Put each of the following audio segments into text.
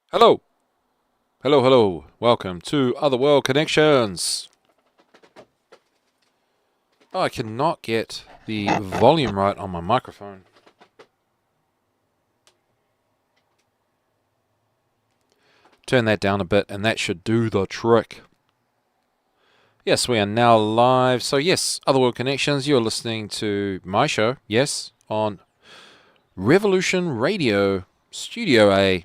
Hello, hello. Welcome to Otherworld Connections. Oh, I cannot get the volume right on my microphone. Turn that down a bit and that should do the trick. Yes, we are now live. So yes, Otherworld Connections, you're listening to my show, yes, on Revolution Radio, Studio A.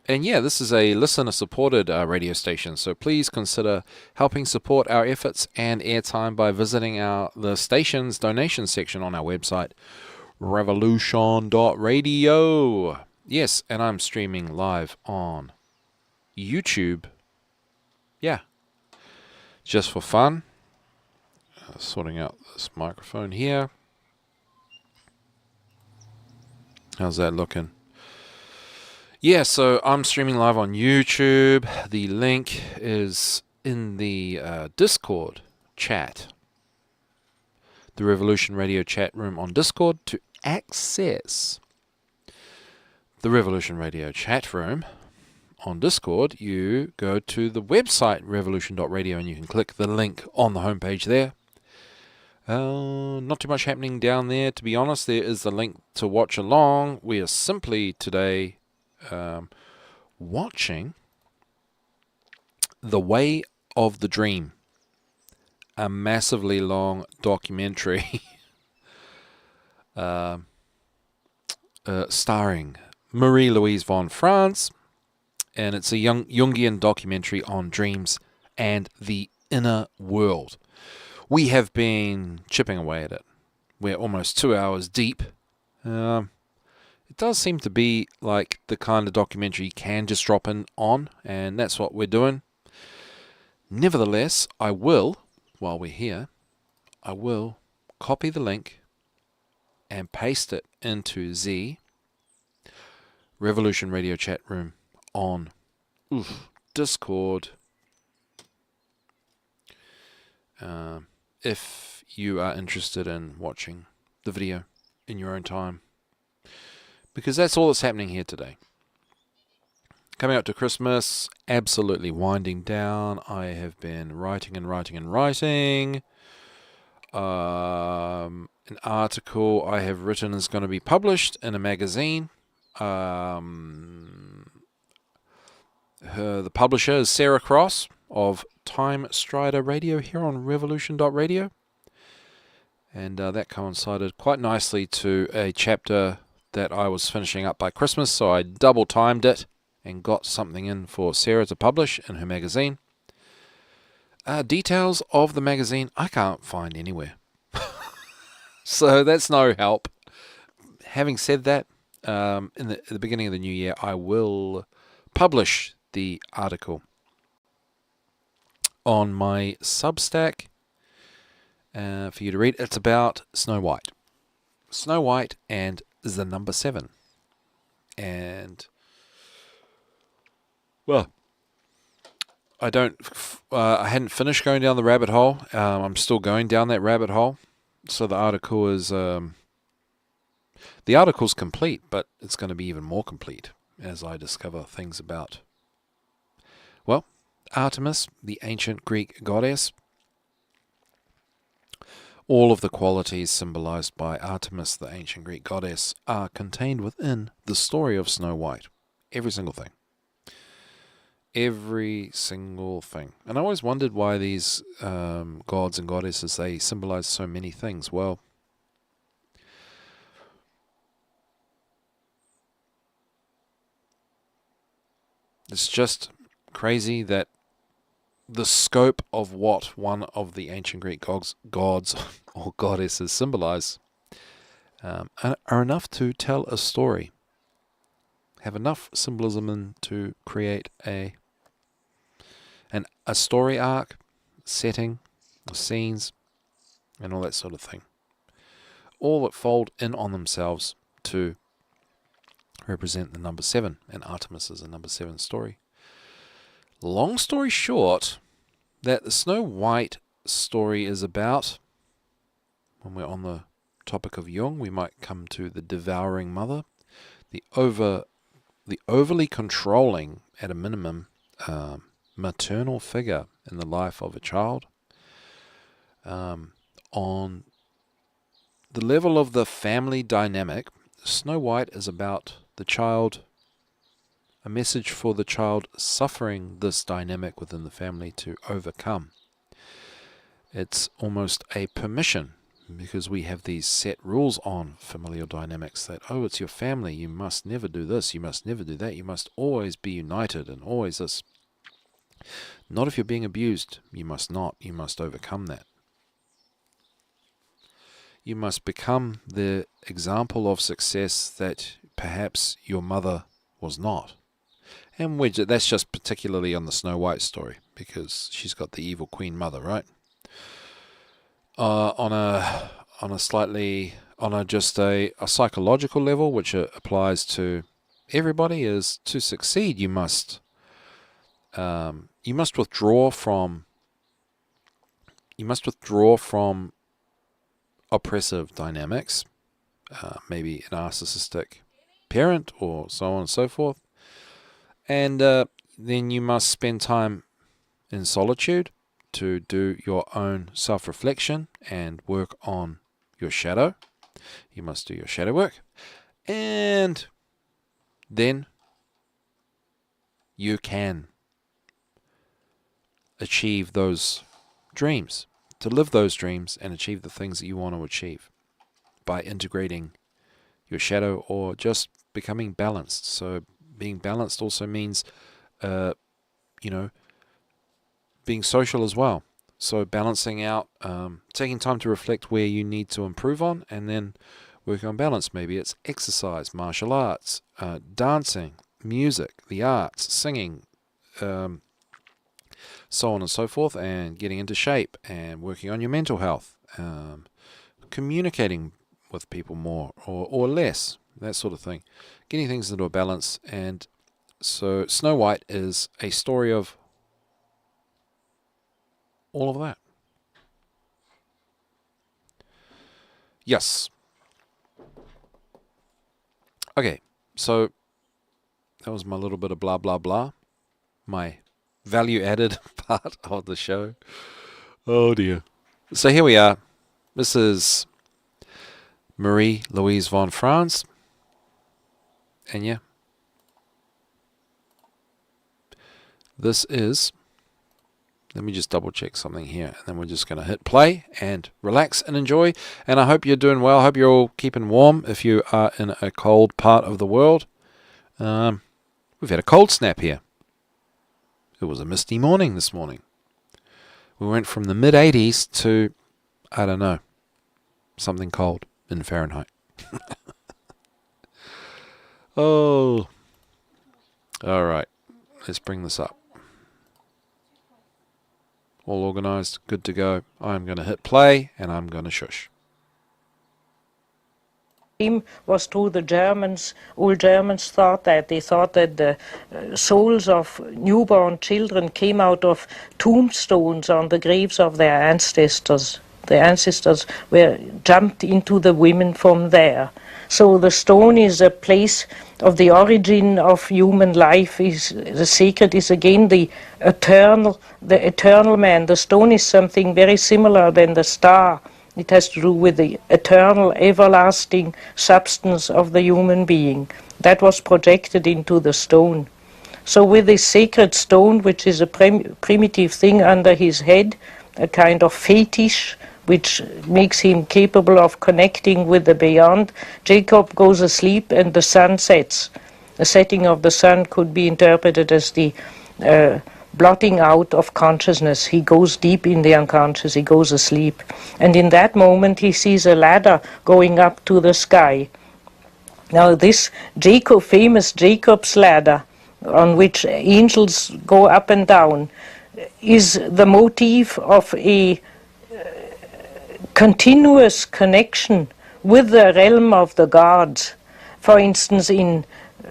And yeah, this is a listener-supported radio station, so please consider helping support our efforts and airtime by visiting the station's donation section on our website, revolution.radio. Yes, and I'm streaming live on YouTube. Yeah, just for fun. Sorting out this microphone here. How's that looking? Yeah, so I'm streaming live on YouTube. The link is in the Discord chat. The Revolution Radio chat room on Discord. To access the Revolution Radio chat room on Discord, you go to the website revolution.radio and you can click the link on the homepage there. Not too much happening down there, to be honest. There is the link to watch along. We are simply today watching The Way of the Dream, a massively long documentary starring Marie-Louise von Franz, and it's a Jungian documentary on dreams and the inner world. We have been chipping away at it. We're almost 2 hours deep. It does seem to be like the kind of documentary you can just drop in on, and that's what we're doing. Nevertheless, I will, while we're here, I will copy the link and paste it into the Revolution Radio chat room on Discord. If you are interested in watching the video in your own time. Because that's all that's happening here today. Coming up to Christmas, absolutely winding down. I have been writing. An article I have written is going to be published in a magazine. The publisher is Sarah Cross of Time Strider Radio here on Revolution.radio. And that coincided quite nicely to a chapter that I was finishing up by Christmas, so I double timed it and got something in for Sarah to publish in her magazine. Details of the magazine I can't find anywhere. So that's no help. Having said that, at the beginning of the new year, I will publish the article on my Substack for you to read. It's about Snow White. Snow White and the number 7. And, well, I hadn't finished going down the rabbit hole. I'm still going down that rabbit hole. So the article is, the article's complete, but it's going to be even more complete as I discover things about, well, Artemis, the ancient Greek goddess. All of the qualities symbolized by Artemis, the ancient Greek goddess, are contained within the story of Snow White. Every single thing. Every single thing. And I always wondered why these gods and goddesses, they symbolize so many things. Well, it's just crazy that the scope of what one of the ancient Greek gods or goddesses symbolize are enough to tell a story. Have enough symbolism in to create a story arc, setting, scenes, and all that sort of thing. All that fold in on themselves to represent the number 7, and Artemis is a number 7 story. Long story short, that the Snow White story is about, when we're on the topic of Jung, we might come to the devouring mother, the the overly controlling, at a minimum, maternal figure in the life of a child. On the level of the family dynamic, Snow White is about the child, a message for the child suffering this dynamic within the family to overcome. It's almost a permission, because we have these set rules on familial dynamics that, oh, it's your family, you must never do this, you must never do that, you must always be united and always this. Not if you're being abused, you must not, you must overcome that. You must become the example of success that perhaps your mother was not. And that's just particularly on the Snow White story, because she's got the evil queen mother, right? On a psychological level, which applies to everybody, is to succeed. You must withdraw from oppressive dynamics, maybe a narcissistic parent or so on and so forth, and then you must spend time in solitude to do your own self-reflection and work on your shadow. You must do your shadow work, and then you can achieve those dreams, to live those dreams and achieve the things that you want to achieve by integrating your shadow or just becoming balanced. So being balanced also means, being social as well. So balancing out, taking time to reflect where you need to improve on, and then working on balance. Maybe it's exercise, martial arts, dancing, music, the arts, singing, so on and so forth, and getting into shape and working on your mental health, communicating with people more or less, that sort of thing, getting things into a balance. And so Snow White is a story of all of that. Yes. Okay, so that was my little bit of blah blah blah, my value added part of the show. Oh dear. So here we are. This is Marie-Louise von Franz. And yeah, this is, let me just double check something here, and then we're just going to hit play and relax and enjoy. And I hope you're doing well. I hope you're all keeping warm if you are in a cold part of the world. We've had a cold snap here. It was a misty morning this morning. We went from the mid-80s to, I don't know, something cold in Fahrenheit. Oh. All right. Let's bring this up. All organized, good to go. I'm going to hit play and I'm going to shush. Was through the Germans. Old Germans thought that. They thought that the souls of newborn children came out of tombstones on the graves of their ancestors. The ancestors were jumped into the women from there. So the stone is a place of the origin of human life. Is the sacred is again the eternal man. The stone is something very similar than the star. It has to do with the eternal, everlasting substance of the human being. That was projected into the stone. So with this sacred stone, which is a primitive thing under his head, a kind of fetish, which makes him capable of connecting with the beyond, Jacob goes asleep and the sun sets. The setting of the sun could be interpreted as the blotting out of consciousness. He goes deep in the unconscious, he goes asleep. And in that moment he sees a ladder going up to the sky. Now this famous Jacob's ladder, on which angels go up and down, is the motif of a continuous connection with the realm of the gods. For instance, in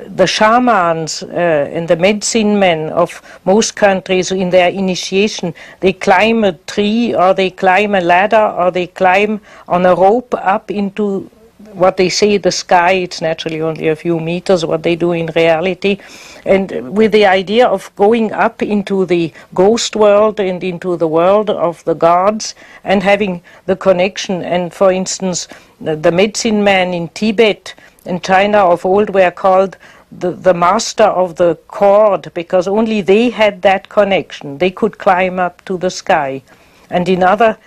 the shamans and the medicine men of most countries, in their initiation, they climb a tree or they climb a ladder or they climb on a rope up into what they say the sky, it's naturally only a few meters, what they do in reality. And with the idea of going up into the ghost world and into the world of the gods and having the connection. And for instance, the medicine men in Tibet and China of old were called the master of the cord, because only they had that connection. They could climb up to the sky. And in other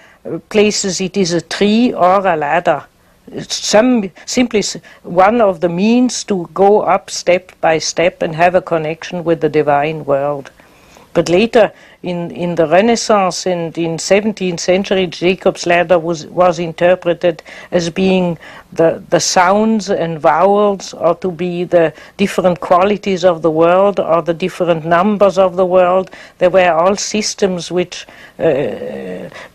places it is a tree or a ladder. It's simply one of the means to go up step by step and have a connection with the divine world. But later, in the Renaissance and in 17th century, Jacob's ladder was interpreted as being the sounds and vowels, or to be the different qualities of the world, or the different numbers of the world. There were all systems which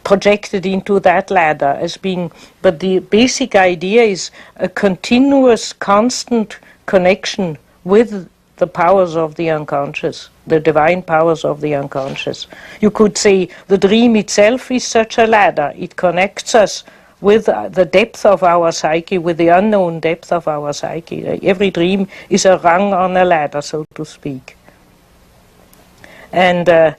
projected into that ladder as being, but the basic idea is a continuous, constant connection with the powers of the unconscious, the divine powers of the unconscious. You could say the dream itself is such a ladder. It connects us with the depth of our psyche, with the unknown depth of our psyche. Every dream is a rung on a ladder, so to speak. And the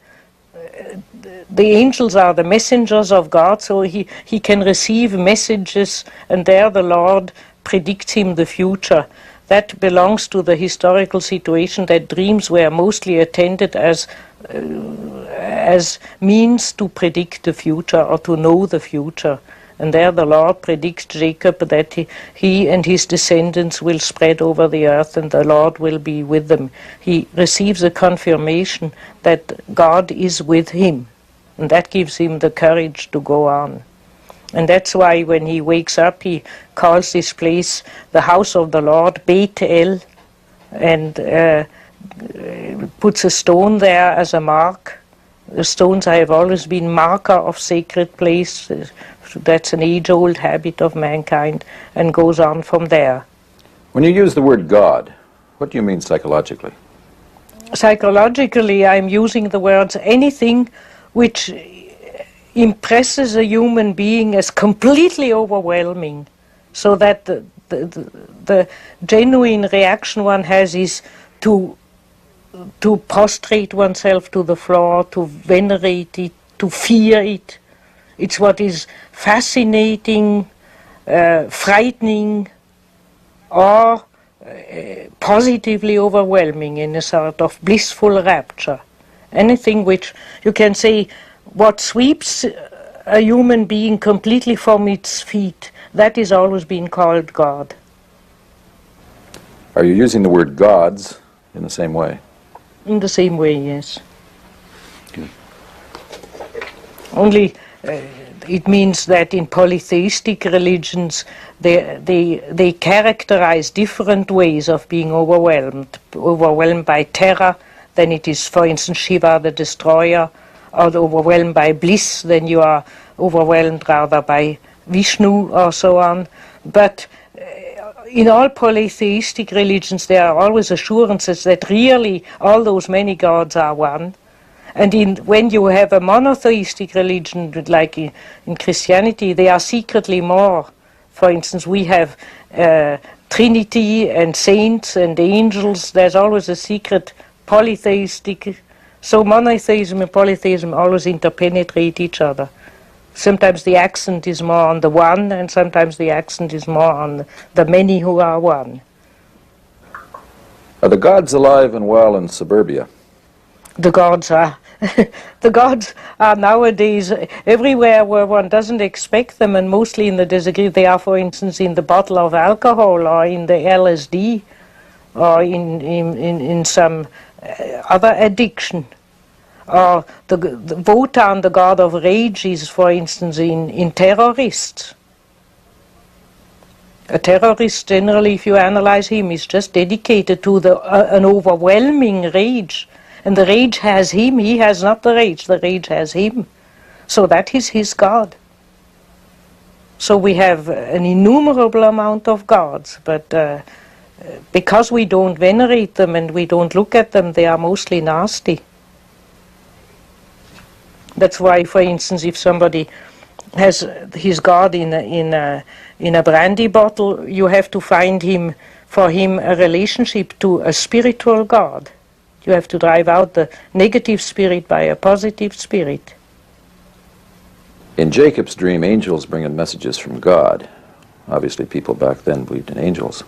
angels are the messengers of God, so he can receive messages, and there the Lord predicts him the future. That belongs to the historical situation that dreams were mostly attended as means to predict the future or to know the future. And there the Lord predicts Jacob that he and his descendants will spread over the earth and the Lord will be with them. He receives a confirmation that God is with him, and that gives him the courage to go on. And that's why when he wakes up, he calls this place the house of the Lord, Beit El, and puts a stone there as a mark. The stones have always been marker of sacred place. That's an age-old habit of mankind, and goes on from there. When you use the word God, what do you mean psychologically? Psychologically, I'm using the words anything which impresses a human being as completely overwhelming, so that the genuine reaction one has is to prostrate oneself to the floor, to venerate it, to fear it. It's what is fascinating, frightening, or positively overwhelming in a sort of blissful rapture. Anything which you can say, what sweeps a human being completely from its feet, that is always been called God. Are you using the word gods in the same way? In the same way, yes. Okay. Only it means that in polytheistic religions they characterize different ways of being overwhelmed by terror. Then it is, for instance, Shiva the destroyer, or overwhelmed by bliss, then you are overwhelmed rather by Vishnu or so on. But in all polytheistic religions there are always assurances that really all those many gods are one. And when you have a monotheistic religion, like in Christianity, they are secretly more. For instance, we have Trinity and saints and angels. There's always a secret polytheistic. So monotheism and polytheism always interpenetrate each other. Sometimes the accent is more on the one, and sometimes the accent is more on the many who are one. Are the gods alive and well in suburbia? The gods are. The gods are nowadays everywhere where one doesn't expect them, and mostly in the desert. They are, for instance, in the bottle of alcohol, or in the LSD, or in some other addiction. Or the Wotan, the god of rage, is, for instance, in terrorists. A terrorist, generally, if you analyze him, is just dedicated to an overwhelming rage. And the rage has him, he has not the rage has him. So that is his God. So we have an innumerable amount of gods, but because we don't venerate them and we don't look at them, they are mostly nasty. That's why, for instance, if somebody has his God in a brandy bottle. You have to find him, for him, a relationship to a spiritual God. You have to drive out the negative spirit by a positive spirit. In Jacob's dream, angels bring in messages from God. Obviously, people back then believed in angels.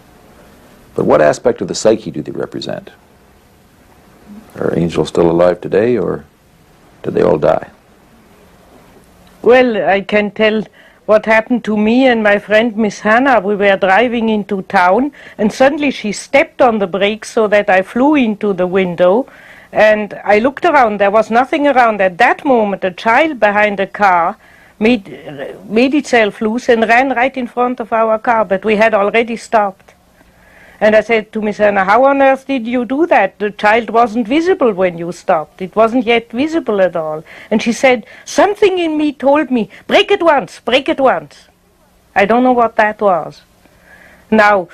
But what aspect of the psyche do they represent? Are angels still alive today, or did they all die? Well, I can tell what happened to me and my friend Miss Hannah. We were driving into town, and suddenly she stepped on the brakes so that I flew into the window. And I looked around. There was nothing around. At that moment, a child behind the car made itself loose and ran right in front of our car, but we had already stopped. And I said to Miss Hannah, how on earth did you do that? The child wasn't visible when you stopped. It wasn't yet visible at all. And she said, something in me told me, brake at once, brake at once. I don't know what that was. Now,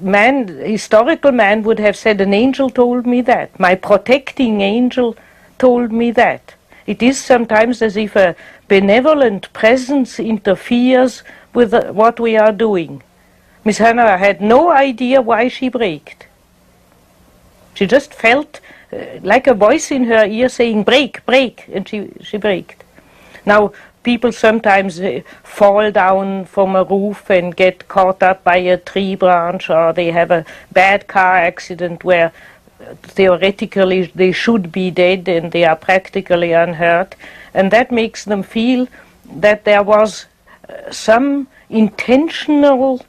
historical man would have said, an angel told me that. My protecting angel told me that. It is sometimes as if a benevolent presence interferes with what we are doing. Miss Hannah had no idea why she braked. She just felt like a voice in her ear saying, brake, brake, and she braked. Now, people sometimes fall down from a roof and get caught up by a tree branch, or they have a bad car accident where theoretically they should be dead and they are practically unhurt, and that makes them feel that there was some intentional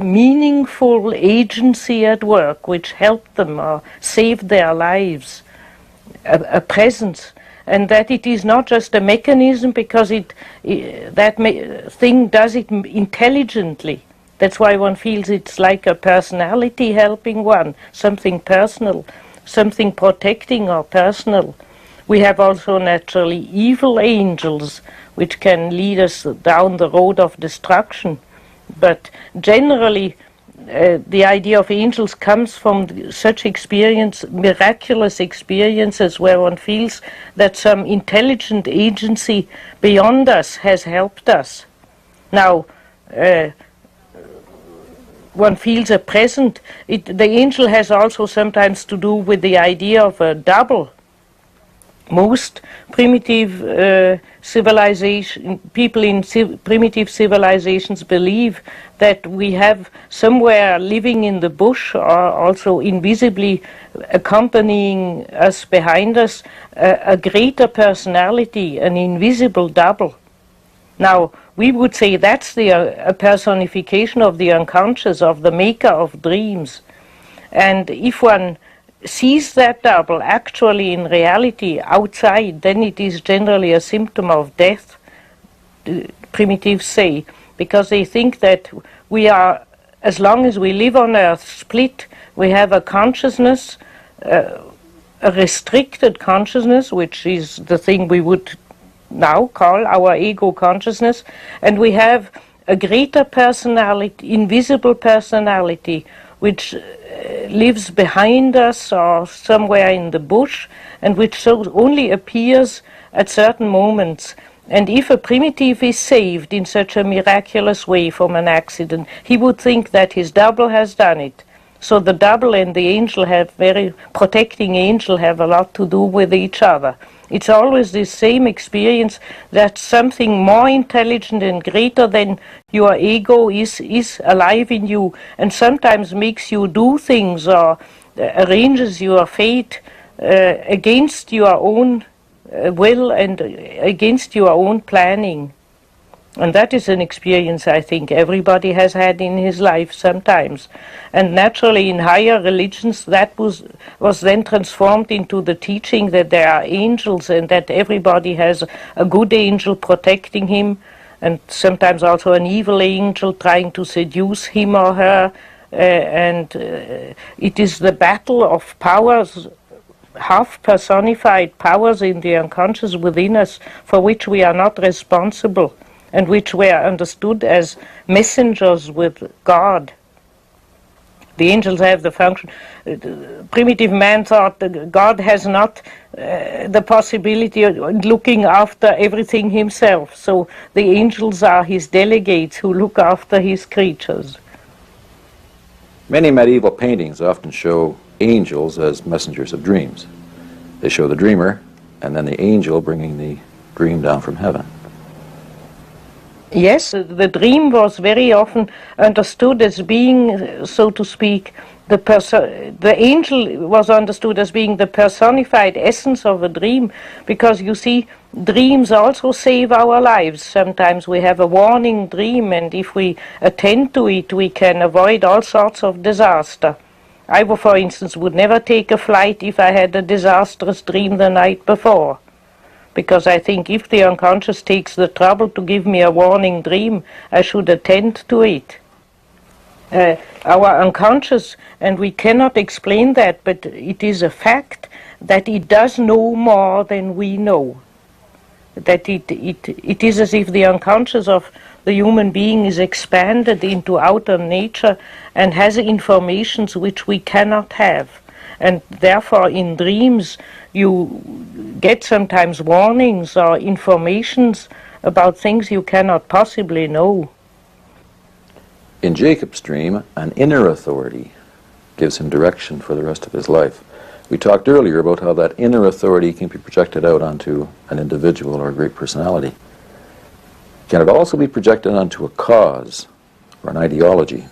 meaningful agency at work which helped them or saved their lives, a presence, and that it is not just a mechanism because thing does it intelligently. That's why one feels it's like a personality helping one, something personal, something protecting or personal. We have also naturally evil angels which can lead us down the road of destruction. But generally, the idea of angels comes from such miraculous experiences where one feels that some intelligent agency beyond us has helped us. Now, one feels a present. The angel has also sometimes to do with the idea of a double. Most primitive people in primitive civilizations believe that we have somewhere living in the bush or also invisibly accompanying us behind us a greater personality, an invisible double. Now, we would say that's a personification of the unconscious, of the maker of dreams. And if one sees that double actually in reality outside, then it is generally a symptom of death, primitives say, because they think that we are, as long as we live on earth, split. We have a consciousness, a restricted consciousness, which is the thing we would now call our ego consciousness, and we have a greater personality, invisible personality, which lives behind us or somewhere in the bush, and which so only appears at certain moments. And if a primitive is saved in such a miraculous way from an accident, he would think that his double has done it. So the double and the angel protecting angel have a lot to do with each other. It's always the same experience that something more intelligent and greater than your ego is alive in you, and sometimes makes you do things or arranges your fate against your own will and against your own planning. And that is an experience I think everybody has had in his life sometimes. And naturally in higher religions that was then transformed into the teaching that there are angels and that everybody has a good angel protecting him, and sometimes also an evil angel trying to seduce him or her. It is the battle of powers, half personified powers in the unconscious within us, for which we are not responsible, and which were understood as messengers with God. The angels have the function. Primitive man thought that God has not the possibility of looking after everything himself. So the angels are his delegates who look after his creatures. Many medieval paintings often show angels as messengers of dreams. They show the dreamer and then the angel bringing the dream down from heaven. Yes, the dream was very often understood as being, so to speak, the angel was understood as being the personified essence of a dream, because you see, dreams also save our lives. Sometimes we have a warning dream, and if we attend to it, we can avoid all sorts of disaster. I, for instance, would never take a flight if I had a disastrous dream the night before, because I think if the unconscious takes the trouble to give me a warning dream, I should attend to it. Our unconscious, and we cannot explain that, but it is a fact that it does know more than we know. That it is as if the unconscious of the human being is expanded into outer nature and has informations which we cannot have. And therefore in dreams you get sometimes warnings or informations about things you cannot possibly know. In Jacob's dream, an inner authority gives him direction for the rest of his life. We talked earlier about how that inner authority can be projected out onto an individual or a great personality. Can it also be projected onto a cause or an ideology?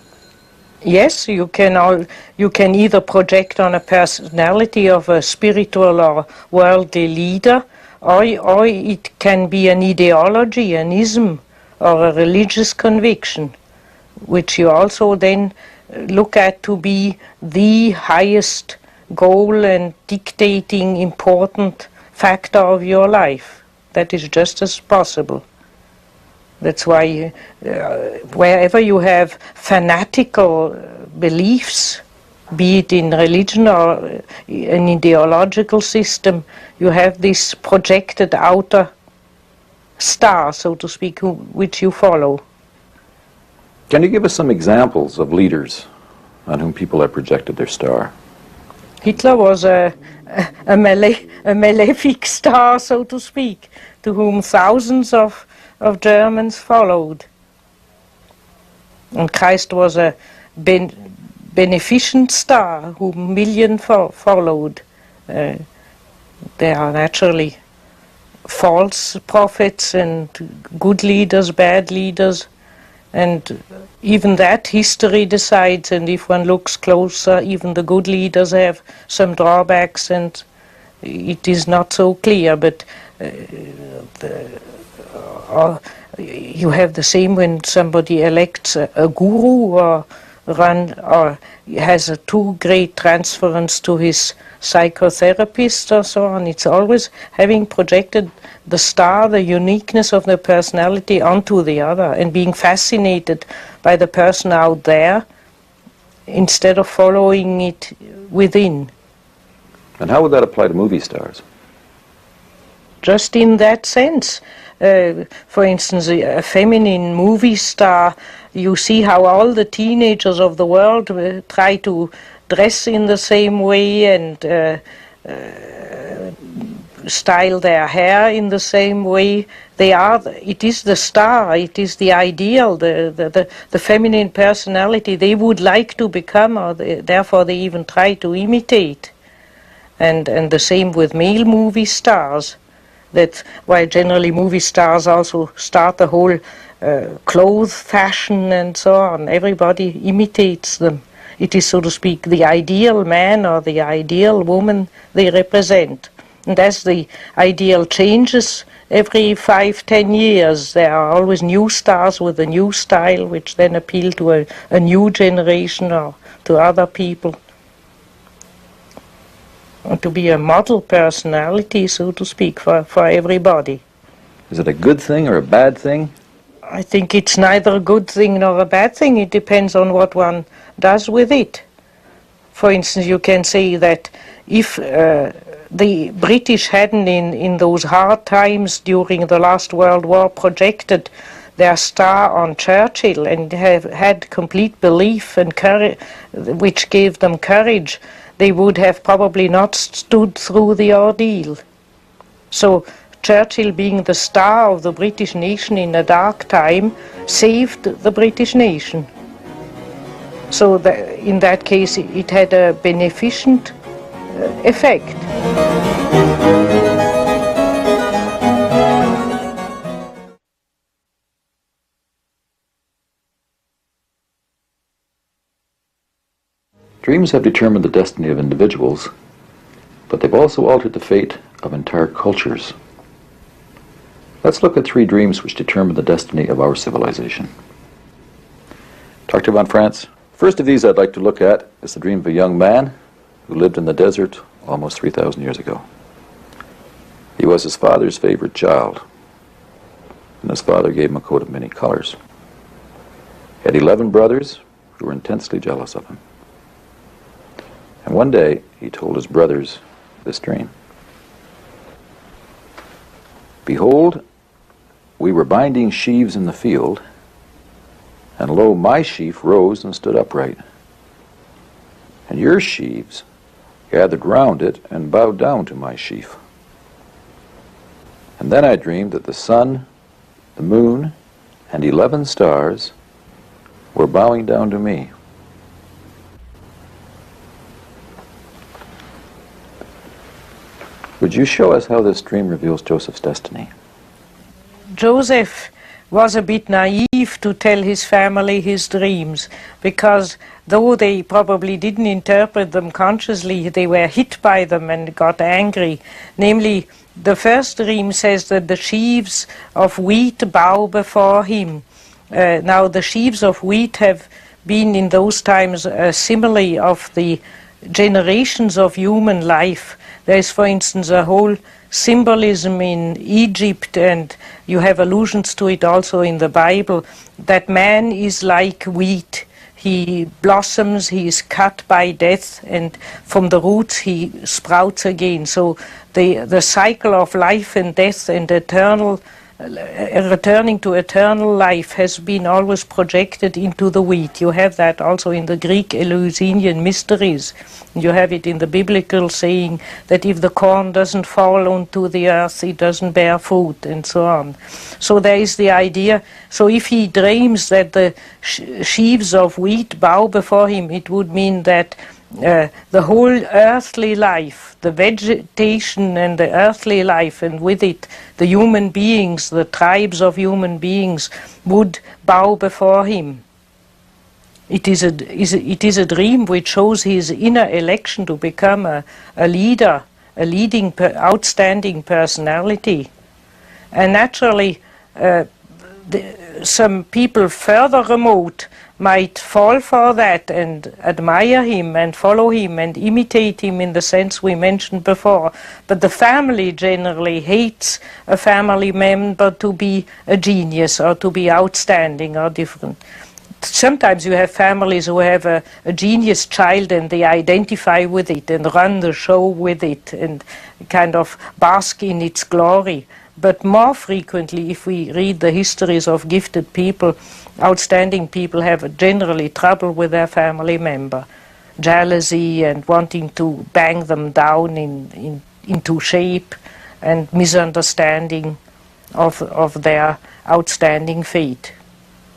Yes, you can either project on a personality of a spiritual or worldly leader, or it can be an ideology, an ism, or a religious conviction, which you also then look at to be the highest goal and dictating important factor of your life. That is just as possible. That's why wherever you have fanatical beliefs, be it in religion or an ideological system, you have this projected outer star, so to speak, which you follow. Can you give us some examples of leaders on whom people have projected their star? Hitler was a malefic star, so to speak, to whom thousands of Germans followed. And Christ was a beneficent star whom millions followed. There are naturally false prophets and good leaders, bad leaders, and even that history decides, and if one looks closer, even the good leaders have some drawbacks, and it is not so clear, but you have the same when somebody elects a guru or has a too great transference to his psychotherapist or so on. It's always having projected the star, the uniqueness of the personality onto the other, and being fascinated by the person out there instead of following it within. And how would that apply to movie stars? Just in that sense. For instance, a feminine movie star, you see how all the teenagers of the world try to dress in the same way and style their hair in the same way. It is the star, it is the ideal, the feminine personality they would like to become, or therefore they even try to imitate. And the same with male movie stars. That while generally movie stars also start the whole clothes fashion and so on, everybody imitates them. It is, so to speak, the ideal man or the ideal woman they represent. And as the ideal changes every 5-10 years, there are always new stars with a new style which then appeal to a new generation or to other people. To be a model personality, so to speak, for everybody. Is it a good thing or a bad thing? I think it's neither a good thing nor a bad thing. It depends on what one does with it. For instance, you can say that if the British hadn't in those hard times during the last World War projected their star on Churchill and have had complete belief and courage, which gave them courage, they would have probably not stood through the ordeal. So Churchill, being the star of the British nation in a dark time, saved the British nation. So in that case it had a beneficent effect. Dreams have determined the destiny of individuals, but they've also altered the fate of entire cultures. Let's look at 3 dreams which determine the destiny of our civilization. Dr. von Franz, first of these I'd like to look at is the dream of a young man who lived in the desert almost 3,000 years ago. He was his father's favorite child, and his father gave him a coat of many colors. He had 11 brothers who were intensely jealous of him. And one day he told his brothers this dream. Behold, we were binding sheaves in the field, and lo, my sheaf rose and stood upright. And your sheaves gathered round it and bowed down to my sheaf. And then I dreamed that the sun, the moon, and 11 stars were bowing down to me. Would you show us how this dream reveals Joseph's destiny? Joseph was a bit naive to tell his family his dreams, because though they probably didn't interpret them consciously, they were hit by them and got angry. Namely, the first dream says that the sheaves of wheat bow before him. Now the sheaves of wheat have been in those times a simile of the generations of human life. There is, for instance, a whole symbolism in Egypt, and you have allusions to it also in the Bible, that man is like wheat. He blossoms, he is cut by death, and from the roots he sprouts again. So the cycle of life and death and eternal returning to eternal life has been always projected into the wheat. You have that also in the Greek Eleusinian mysteries. You have it in the biblical saying that if the corn doesn't fall onto the earth, it doesn't bear fruit, and so on. So there is the idea. So if he dreams that the sheaves of wheat bow before him, it would mean that the whole earthly life, the vegetation and the earthly life, and with it the human beings, the tribes of human beings, would bow before him. It is a dream which shows his inner election to become a leader, a leading, outstanding personality. And naturally, some people further remote might fall for that and admire him and follow him and imitate him in the sense we mentioned before. But the family generally hates a family member to be a genius or to be outstanding or different. Sometimes you have families who have a genius child and they identify with it and run the show with it and kind of bask in its glory. But more frequently, if we read the histories of gifted people, outstanding people have generally trouble with their family member. Jealousy and wanting to bang them down into shape, and misunderstanding of their outstanding fate.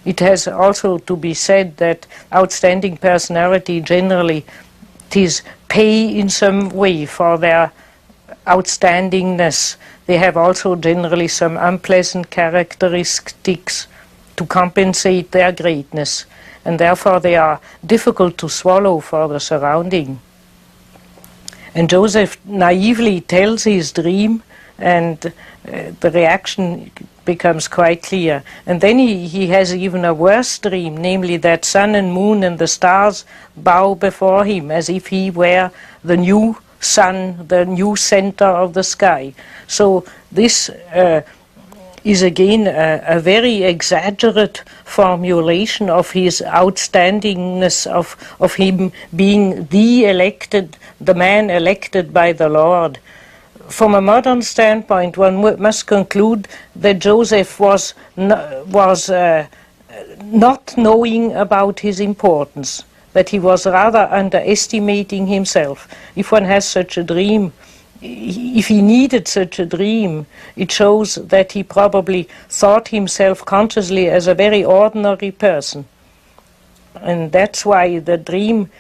It has also to be said that outstanding personality generally is pay in some way for their outstandingness. They have also generally some unpleasant characteristics to compensate their greatness, and therefore they are difficult to swallow for the surrounding. And Joseph naively tells his dream, and the reaction becomes quite clear. And then he has even a worse dream, namely that sun and moon and the stars bow before him as if he were the new sun, the new center of the sky. So this is again a very exaggerate formulation of his outstandingness, of him being the man elected by the Lord. from a modern standpoint, one must conclude that Joseph was not knowing about his importance, that he was rather underestimating himself. If one has such a dream, if he needed such a dream, it shows that he probably thought himself consciously as a very ordinary person. And that's why the dream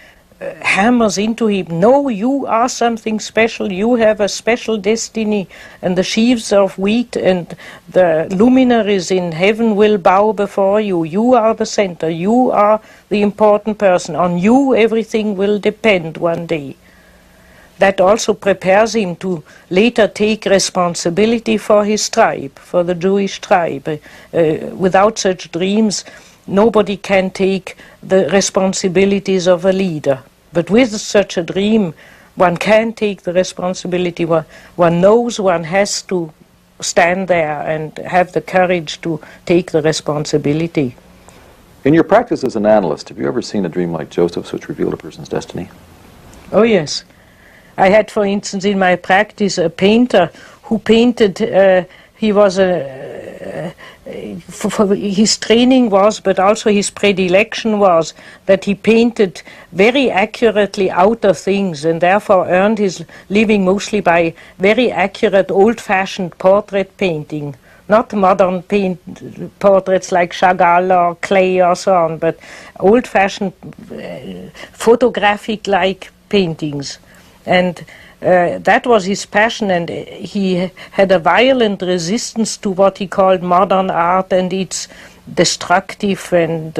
hammers into him, no, you are something special, you have a special destiny, and the sheaves of wheat and the luminaries in heaven will bow before you. You are the center, you are the important person. On you everything will depend one day. That also prepares him to later take responsibility for his tribe, for the Jewish tribe. Without such dreams, nobody can take the responsibilities of a leader. But with such a dream, one can take the responsibility. One knows one has to stand there and have the courage to take the responsibility. In your practice as an analyst, have you ever seen a dream like Joseph's which revealed a person's destiny? Oh, yes. I had, for instance, in my practice, a painter who painted, he was his training was, but also his predilection was, that he painted very accurately outer things and therefore earned his living mostly by very accurate old-fashioned portrait painting. Not modern portraits like Chagall or Clay or so on, but old-fashioned photographic-like paintings. And that was his passion, and he had a violent resistance to what he called modern art and its destructive and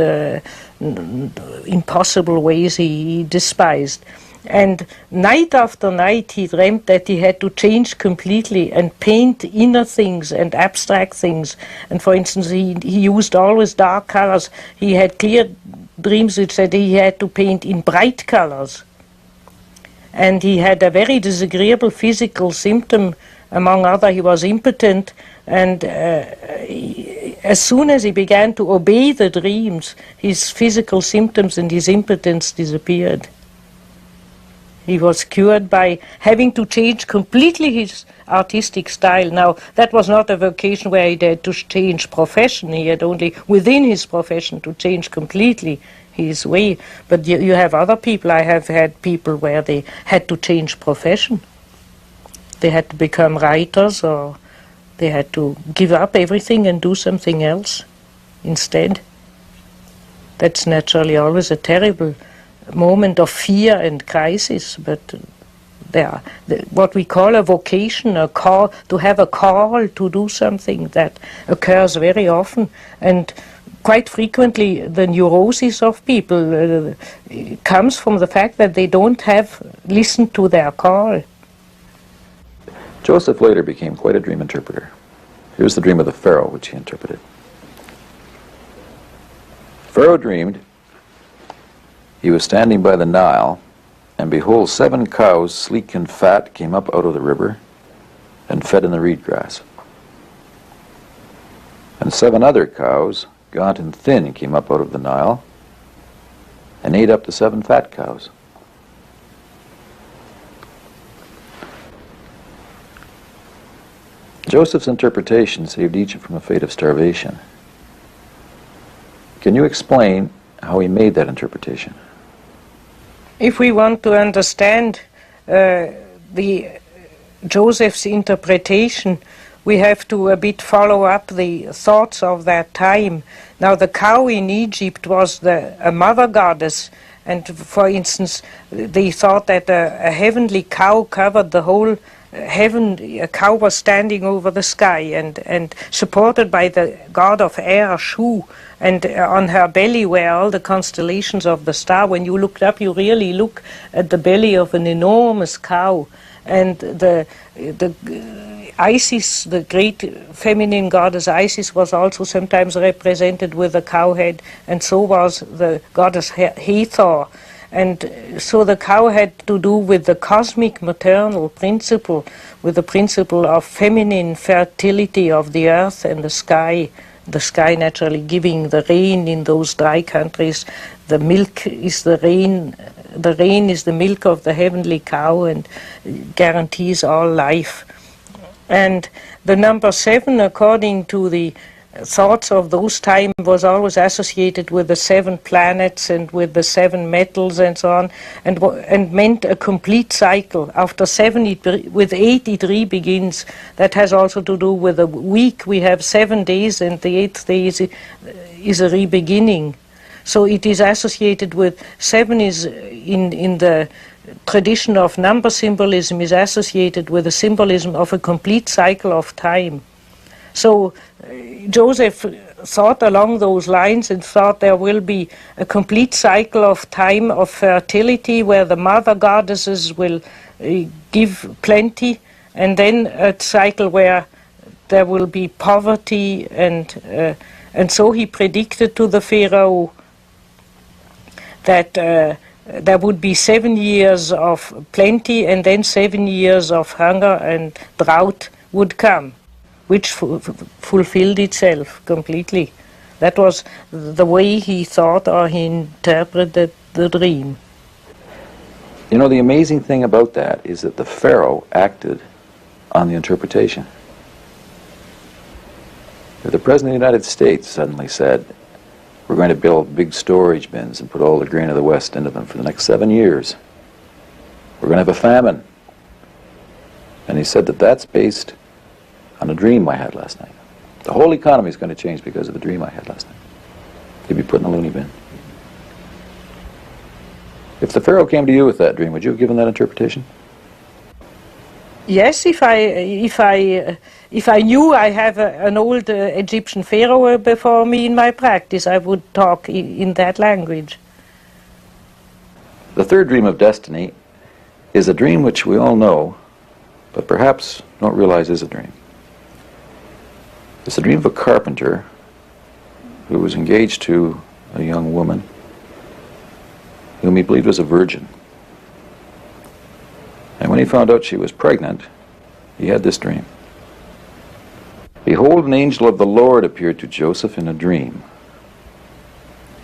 impossible ways he despised. And night after night he dreamt that he had to change completely and paint inner things and abstract things. And for instance, he used always dark colors. He had clear dreams which said he had to paint in bright colors. And he had a very disagreeable physical symptom. Among other, he was impotent, and as soon as he began to obey the dreams, his physical symptoms and his impotence disappeared. He was cured by having to change completely his artistic style. Now, that was not a vocation where he had to change profession. He had only within his profession to change completely his way. But you have other people. I have had people where they had to change profession. They had to become writers, or they had to give up everything and do something else instead. That's naturally always a terrible moment of fear and crisis, but what we call a vocation, a call, to have a call to do something, that occurs very often. And quite frequently the neurosis of people comes from the fact that they don't have listened to their call. Joseph later became quite a dream interpreter. Here's the dream of the Pharaoh, which he interpreted. Pharaoh dreamed he was standing by the Nile, and behold, 7 cows, sleek and fat, came up out of the river and fed in the reed grass. And 7 other cows, gaunt and thin, came up out of the Nile and ate up the 7 fat cows. Joseph's interpretation saved Egypt from a fate of starvation. Can you explain how he made that interpretation? If we want to understand Joseph's interpretation, we have to a bit follow up the thoughts of that time. Now, the cow in Egypt was a mother goddess, and for instance, they thought that a heavenly cow covered the whole heaven. A cow was standing over the sky and supported by the god of air, Shu, and on her belly were all the constellations of the star. When you looked up, you really look at the belly of an enormous cow. And the Isis, the great feminine goddess Isis, was also sometimes represented with a cow head, and so was the goddess Hathor. And so the cow had to do with the cosmic maternal principle, with the principle of feminine fertility of the earth and the sky naturally giving the rain in those dry countries. The milk is the rain is the milk of the heavenly cow and guarantees all life. And the number 7, according to the thoughts of those times, was always associated with the 7 planets and with the 7 metals and so on, and meant a complete cycle. After 7, with 8 it begins. That has also to do with a week. We have 7 days, and the 8th day is a re-beginning. So it is associated with 7 is in the tradition of number symbolism is associated with the symbolism of a complete cycle of time. So Joseph thought along those lines and thought there will be a complete cycle of time of fertility where the mother goddesses will give plenty, and then a cycle where there will be poverty, and so he predicted to the Pharaoh that there would be 7 years of plenty and then 7 years of hunger and drought would come, which fulfilled itself completely. That was the way he thought or he interpreted the dream. You know, the amazing thing about that is that the Pharaoh acted on the interpretation. If the President of the United States suddenly said, we're going to build big storage bins and put all the grain of the West into them for the next 7 years, we're going to have a famine. And he said that that's based on a dream I had last night. The whole economy is going to change because of the dream I had last night. He'd be put in the loony bin. If the Pharaoh came to you with that dream, would you have given that interpretation? Yes, if I knew I have an old Egyptian pharaoh before me in my practice, I would talk in that language. The third dream of destiny is a dream which we all know, but perhaps don't realize is a dream. It's a dream of a carpenter who was engaged to a young woman whom he believed was a virgin. And when he found out she was pregnant, he had this dream. Behold, an angel of the Lord appeared to Joseph in a dream,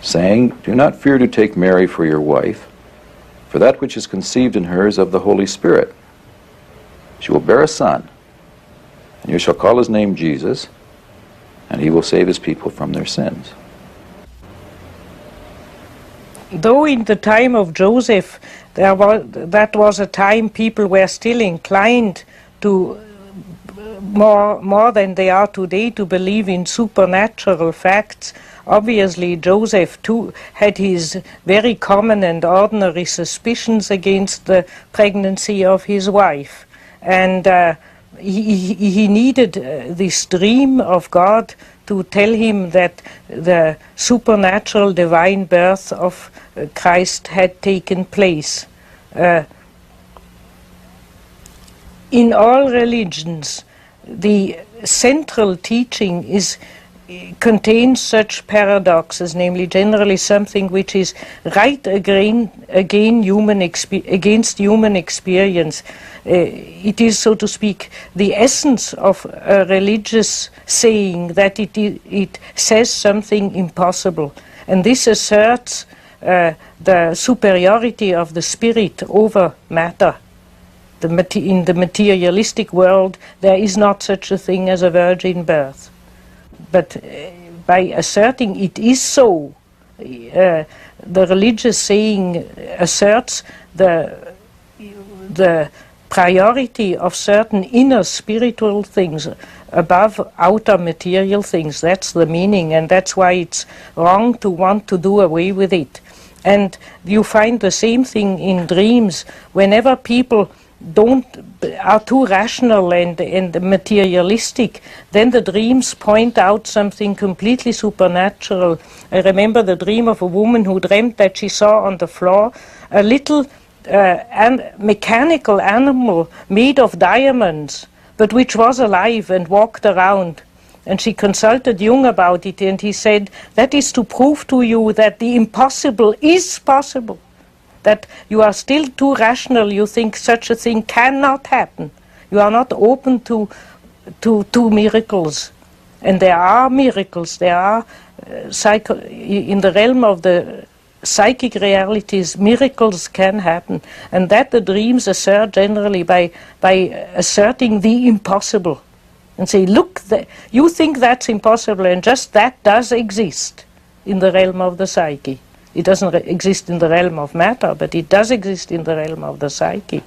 saying, do not fear to take Mary for your wife, for that which is conceived in her is of the Holy Spirit. She will bear a son, and you shall call his name Jesus, and he will save his people from their sins. Though in the time of Joseph, that was a time people were still inclined to, more than they are today, to believe in supernatural facts. Obviously, Joseph too had his very common and ordinary suspicions against the pregnancy of his wife. And he needed this dream of God to tell him that the supernatural divine birth of Christ had taken place. In all religions, the central teaching contains such paradoxes, namely generally something which is right against human experience. It is, so to speak, the essence of a religious saying that it says something impossible. And this asserts the superiority of the spirit over matter. In the materialistic world, there is not such a thing as a virgin birth. But by asserting it is so, the religious saying asserts the priority of certain inner spiritual things above outer material things. That's the meaning, and that's why it's wrong to want to do away with it. And you find the same thing in dreams. Whenever people are too rational and materialistic, then the dreams point out something completely supernatural. I remember the dream of a woman who dreamt that she saw on the floor a little mechanical animal made of diamonds, but which was alive and walked around. And she consulted Jung about it, and he said, that is to prove to you that the impossible is possible. That you are still too rational, you think such a thing cannot happen. You are not open to miracles. And there are miracles, there are in the realm of the psychic realities, miracles can happen, and that the dreams assert generally by asserting the impossible, and say, look, you think that's impossible, and just that does exist in the realm of the psyche. It doesn't exist in the realm of matter, but it does exist in the realm of the psyche.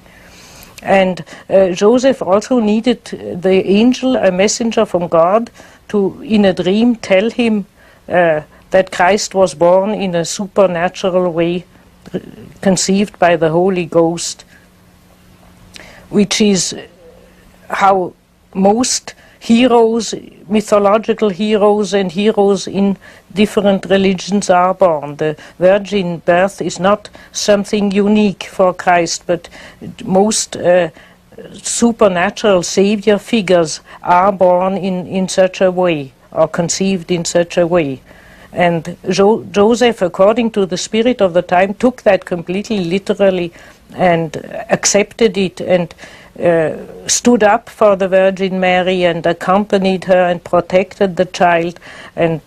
And Joseph also needed the angel, a messenger from God, to, in a dream, tell him that Christ was born in a supernatural way, conceived by the Holy Ghost, which is how most heroes, mythological heroes and heroes in different religions are born. The virgin birth is not something unique for Christ, but most supernatural savior figures are born in such a way, or conceived in such a way. And Joseph, according to the spirit of the time, took that completely literally and accepted it, and stood up for the Virgin Mary and accompanied her and protected the child and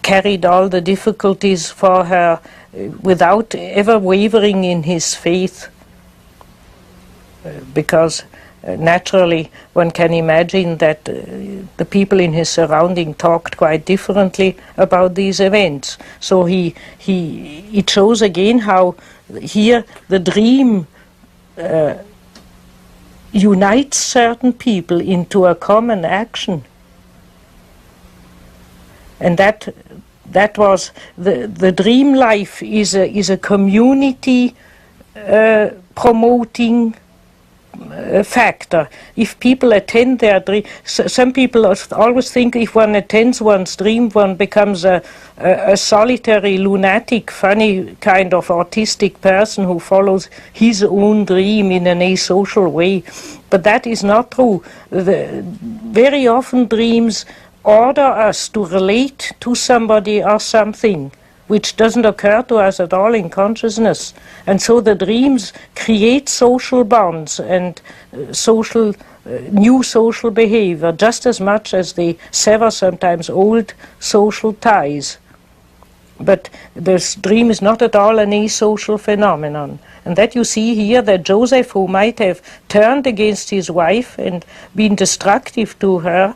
carried all the difficulties for her without ever wavering in his faith, because naturally one can imagine that the people in his surrounding talked quite differently about these events. So it shows again how here the dream unites certain people into a common action, and that was the dream life is a community promoting factor. If people attend their dream, some people always think if one attends one's dream, one becomes a solitary lunatic, funny kind of autistic person who follows his own dream in an asocial way. But that is not true. Very often dreams order us to relate to somebody or something which doesn't occur to us at all in consciousness. And so the dreams create social bonds and new social behavior, just as much as they sever sometimes old social ties. But this dream is not at all an asocial phenomenon. And that you see here, that Joseph, who might have turned against his wife and been destructive to her,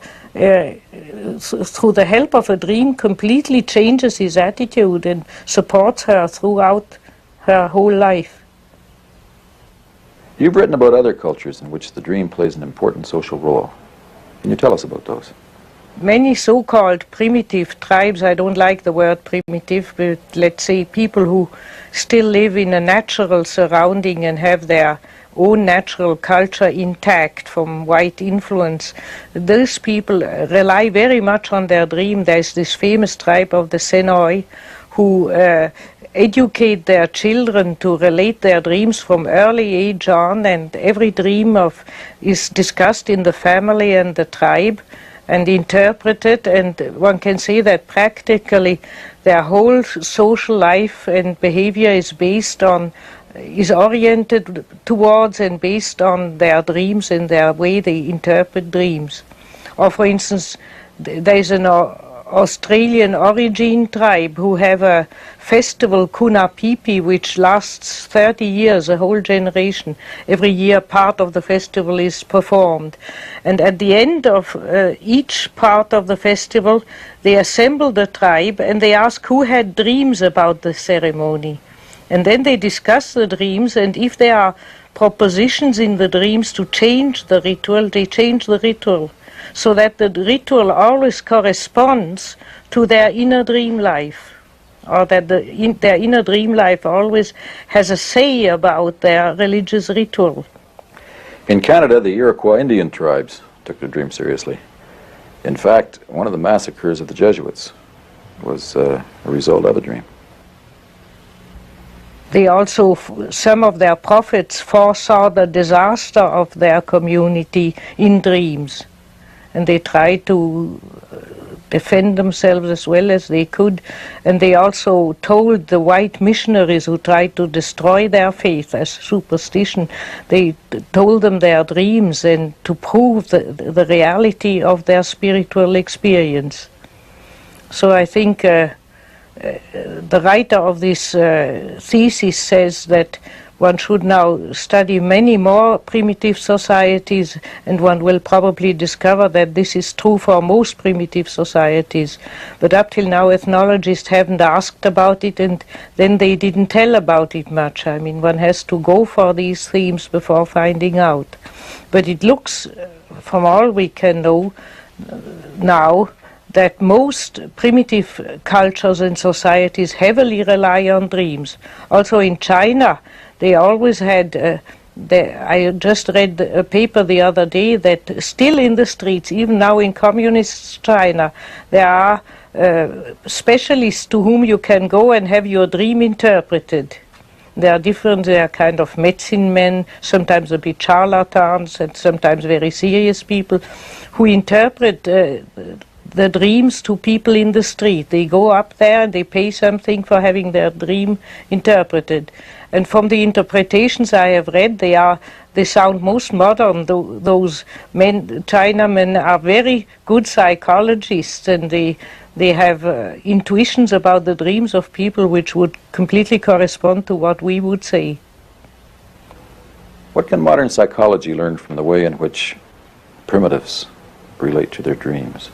through the help of a dream, completely changes his attitude and supports her throughout her whole life. You've written about other cultures in which the dream plays an important social role. Can you tell us about those? Many so-called primitive tribes, I don't like the word primitive, but let's say people who still live in a natural surrounding and have their own natural culture intact from white influence, those people rely very much on their dream. There's this famous tribe of the Senoi who educate their children to relate their dreams from early age on, and every dream is discussed in the family and the tribe and interpreted, and one can say that practically their whole social life and behavior is oriented towards and based on their dreams and their way they interpret dreams. Or for instance, there is an Australian origin tribe who have a festival, Kunapipi, which lasts 30 years, a whole generation. Every year part of the festival is performed. And at the end of each part of the festival, they assemble the tribe and they ask who had dreams about the ceremony. And then they discuss the dreams, and if there are propositions in the dreams to change the ritual, they change the ritual, so that the ritual always corresponds to their inner dream life, or that their inner dream life always has a say about their religious ritual. In Canada, the Iroquois Indian tribes took their dream seriously. In fact, one of the massacres of the Jesuits was a result of a dream. They also, some of their prophets foresaw the disaster of their community in dreams, and they tried to defend themselves as well as they could, and they also told the white missionaries who tried to destroy their faith as superstition, they told them their dreams and to prove the reality of their spiritual experience. So I think the writer of this thesis says that one should now study many more primitive societies, and one will probably discover that this is true for most primitive societies. But up till now, ethnologists haven't asked about it, and then they didn't tell about it much. I mean, one has to go for these themes before finding out. But it looks, from all we can know now, that most primitive cultures and societies heavily rely on dreams. Also in China, they always had, I just read a paper the other day that still in the streets, even now in communist China, there are specialists to whom you can go and have your dream interpreted. They are different, they are kind of medicine men, sometimes a bit charlatans, and sometimes very serious people, who interpret the dreams to people in the street. They go up there and they pay something for having their dream interpreted. And from the interpretations I have read, they sound most modern. Those men, Chinamen, are very good psychologists, and they have intuitions about the dreams of people which would completely correspond to what we would say. What can modern psychology learn from the way in which primitives relate to their dreams?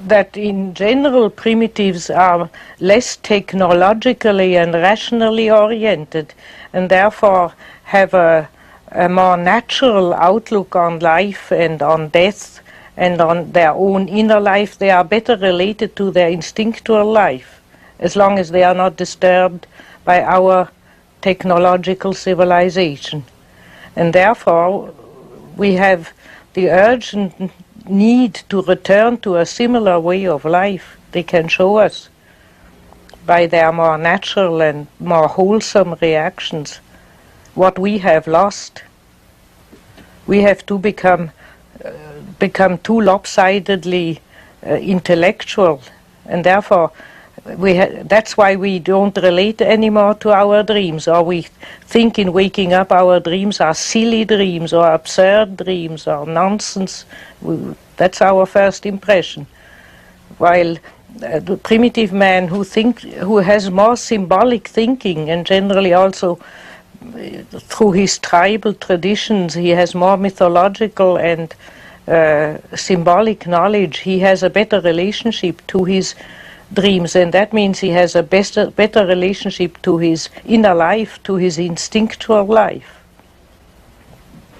That in general primitives are less technologically and rationally oriented, and therefore have a more natural outlook on life and on death and on their own inner life. They are better related to their instinctual life, as long as they are not disturbed by our technological civilization. And therefore we have the urgent need to return to a similar way of life. They can show us by their more natural and more wholesome reactions what we have lost. We have to become too lopsidedly intellectual, and therefore that's why we don't relate anymore to our dreams, or we think in waking up our dreams are silly dreams or absurd dreams or nonsense. That's our first impression. While the primitive man who has more symbolic thinking, and generally also through his tribal traditions, he has more mythological and symbolic knowledge. He has a better relationship to his dreams, and that means he has a better relationship to his inner life, to his instinctual life.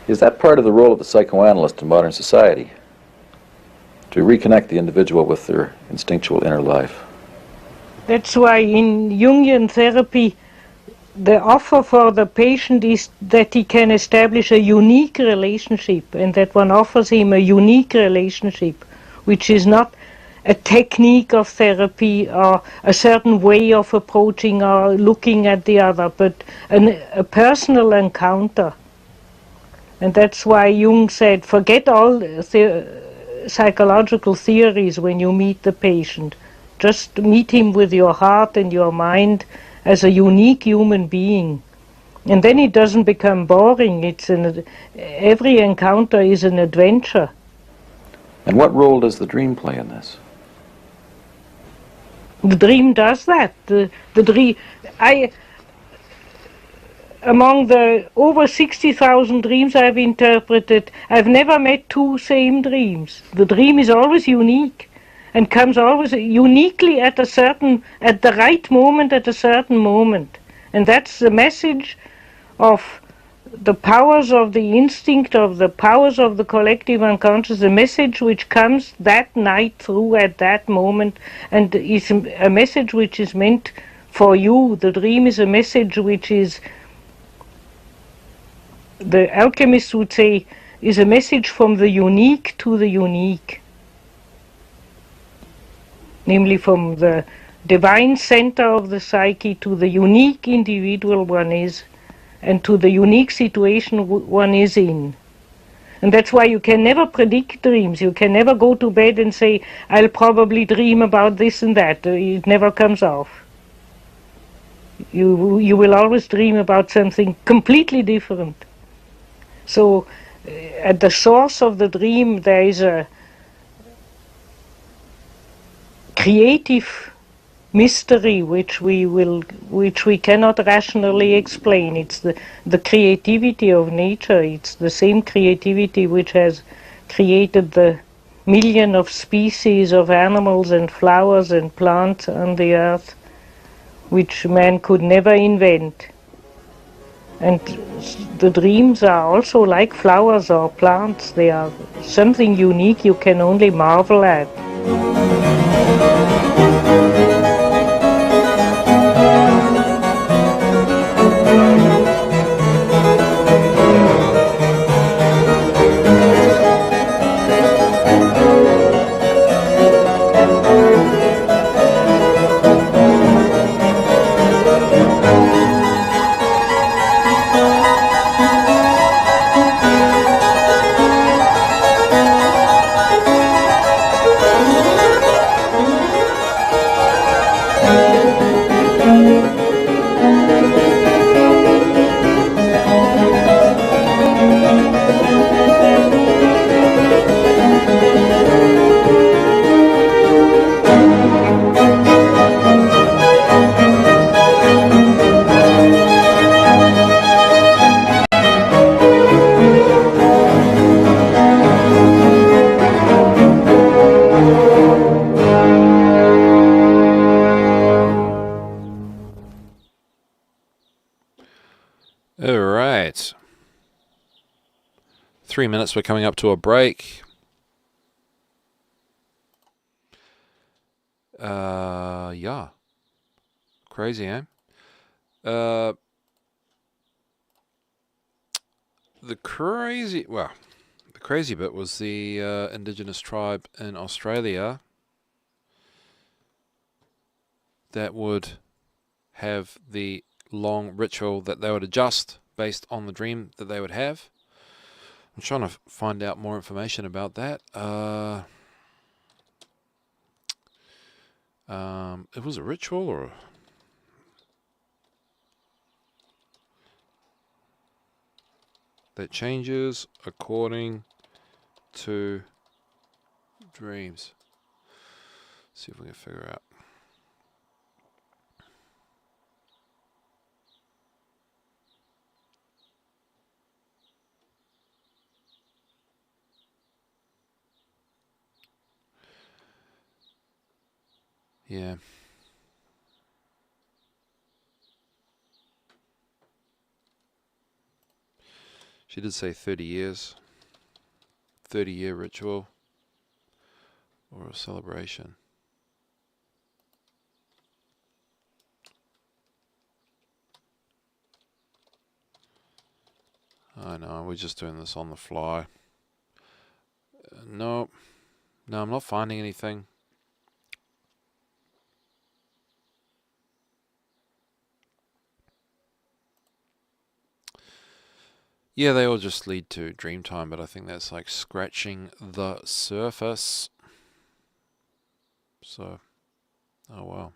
Is that part of the role of the psychoanalyst in modern society? To reconnect the individual with their instinctual inner life? That's why in Jungian therapy the offer for the patient is that he can establish a unique relationship, and that one offers him a unique relationship, which is not a technique of therapy or a certain way of approaching or looking at the other, but a personal encounter. And that's why Jung said, forget all psychological theories when you meet the patient. Just meet him with your heart and your mind as a unique human being. And then it doesn't become boring. Every encounter is an adventure. And what role does the dream play in this? The dream does that. Among the over 60,000 dreams I've interpreted, I've never met two same dreams. The dream is always unique and comes always uniquely at the right moment, at a certain moment. And that's the message of the powers of the instinct, of the powers of the collective unconscious, the message which comes that night through at that moment, and is a message which is meant for you. The dream is a message which is, the alchemists would say, is a message from the unique to the unique. Namely from the divine center of the psyche to the unique individual one is, and to the unique situation one is in. And that's why you can never predict dreams. You can never go to bed and say, I'll probably dream about this and that. It never comes off. You will always dream about something completely different. So at the source of the dream there is a creative mystery which we cannot rationally explain. It's the creativity of nature. It's the same creativity which has created the million of species of animals and flowers and plants on the earth, which man could never invent. And the dreams are also like flowers or plants. They are something unique you can only marvel at. All right. 3 minutes, we're coming up to a break. Yeah. Crazy, eh? The crazy bit was the indigenous tribe in Australia that would have the long ritual that they would adjust based on the dream that they would have. I'm trying to find out more information about that. It was a ritual or that changes according to dreams. See if we can figure out. Yeah. She did say 30 years. 30-year ritual or a celebration. I know, we're just doing this on the fly. No, I'm not finding anything. Yeah, they all just lead to dream time, but I think that's like scratching the surface. So, oh well.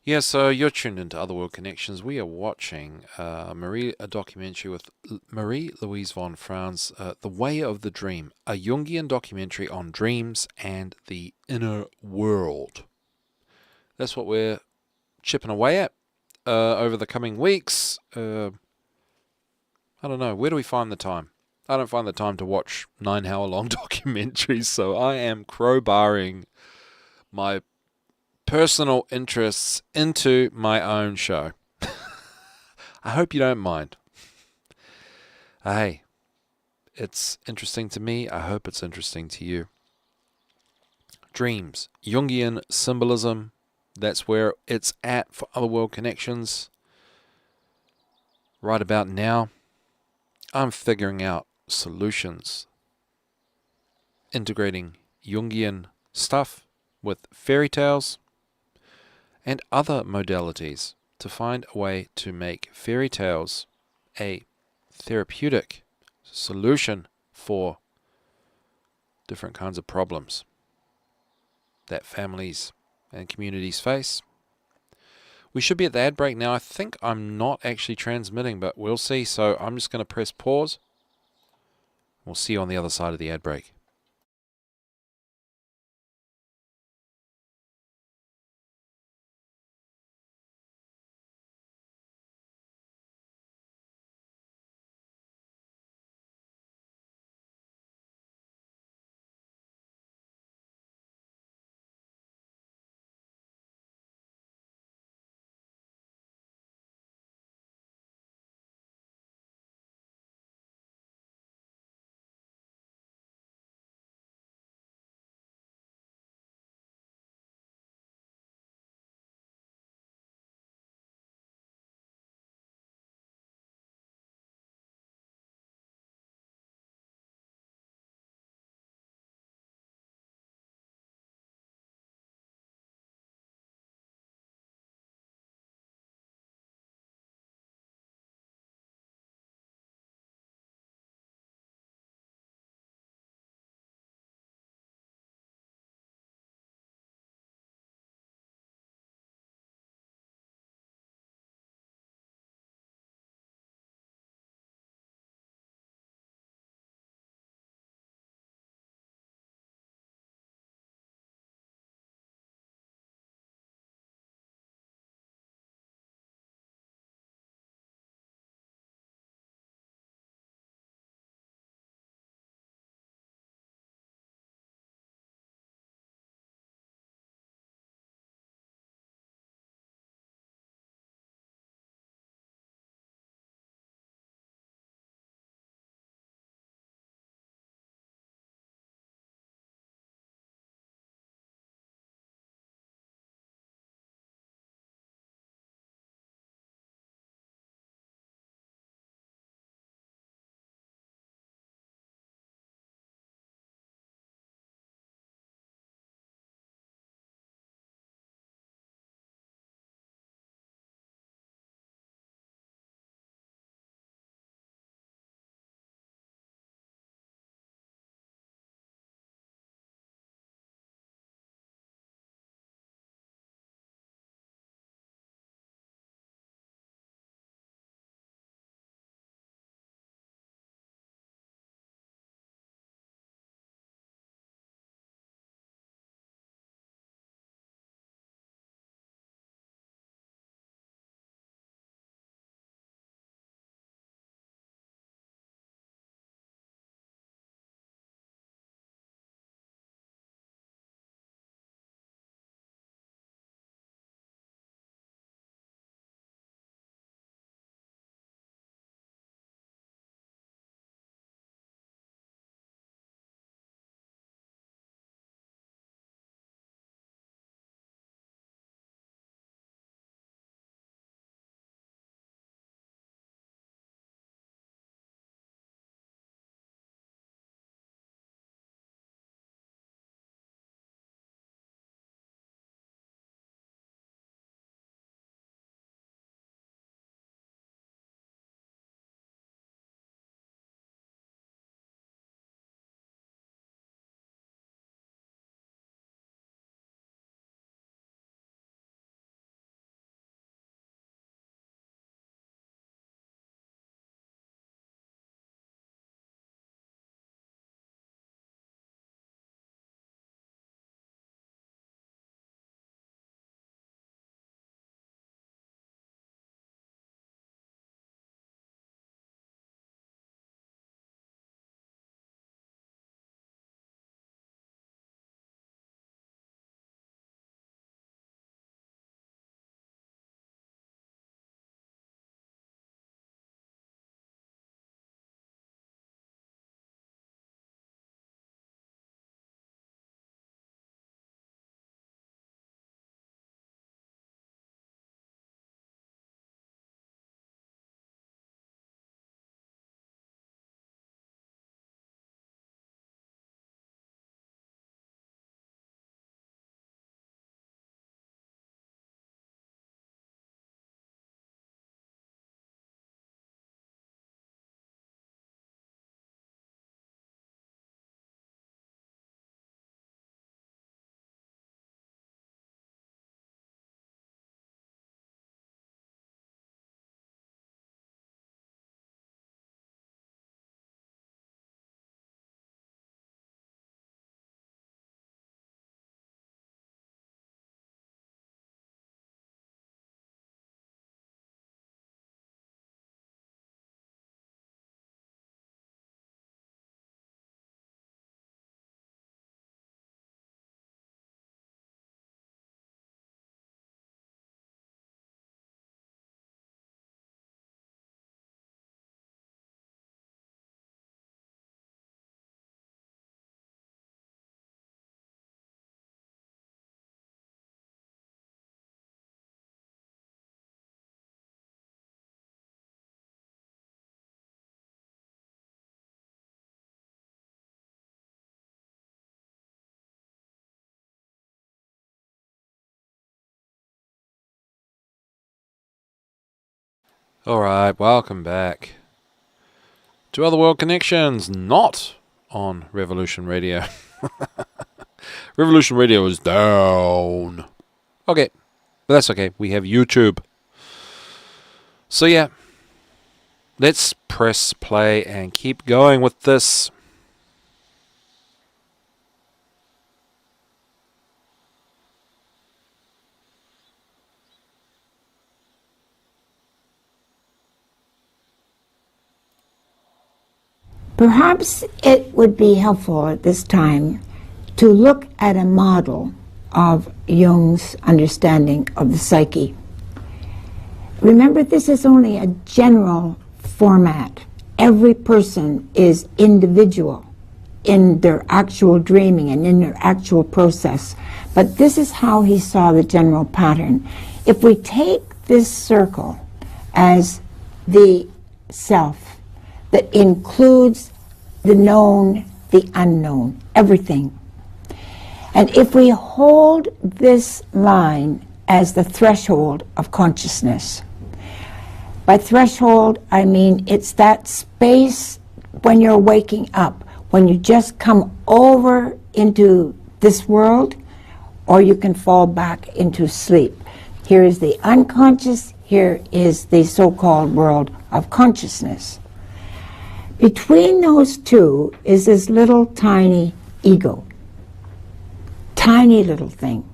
Yeah, so you're tuned into Otherworld Connections. We are watching a documentary with Marie-Louise von Franz, The Way of the Dream, a Jungian documentary on dreams and the inner world. That's what we're chipping away at over the coming weeks. I don't know, where do we find the time? I don't find the time to watch 9-hour-long documentaries, so I am crowbarring my personal interests into my own show. I hope you don't mind. Hey, it's interesting to me. I hope it's interesting to you. Dreams, Jungian symbolism, that's where it's at for Otherworld Connections. Right about now, I'm figuring out solutions, integrating Jungian stuff with fairy tales and other modalities to find a way to make fairy tales a therapeutic solution for different kinds of problems that families and communities face. We should be at the ad break now. I think I'm not actually transmitting, but we'll see. So I'm just going to press pause. We'll see you on the other side of the ad break. Alright, welcome back to Other World Connections, not on Revolution Radio. Revolution Radio is down. Okay, but that's okay. We have YouTube. So yeah, let's press play and keep going with this. Perhaps it would be helpful at this time to look at a model of Jung's understanding of the psyche. Remember, this is only a general format. Every person is individual in their actual dreaming and in their actual process. But this is how he saw the general pattern. If we take this circle as the self that includes the known, the unknown, everything. And if we hold this line as the threshold of consciousness, by threshold I mean it's that space when you're waking up, when you just come over into this world, or you can fall back into sleep. Here is the unconscious, here is the so-called world of consciousness. Between those two is this little tiny ego. Tiny little thing.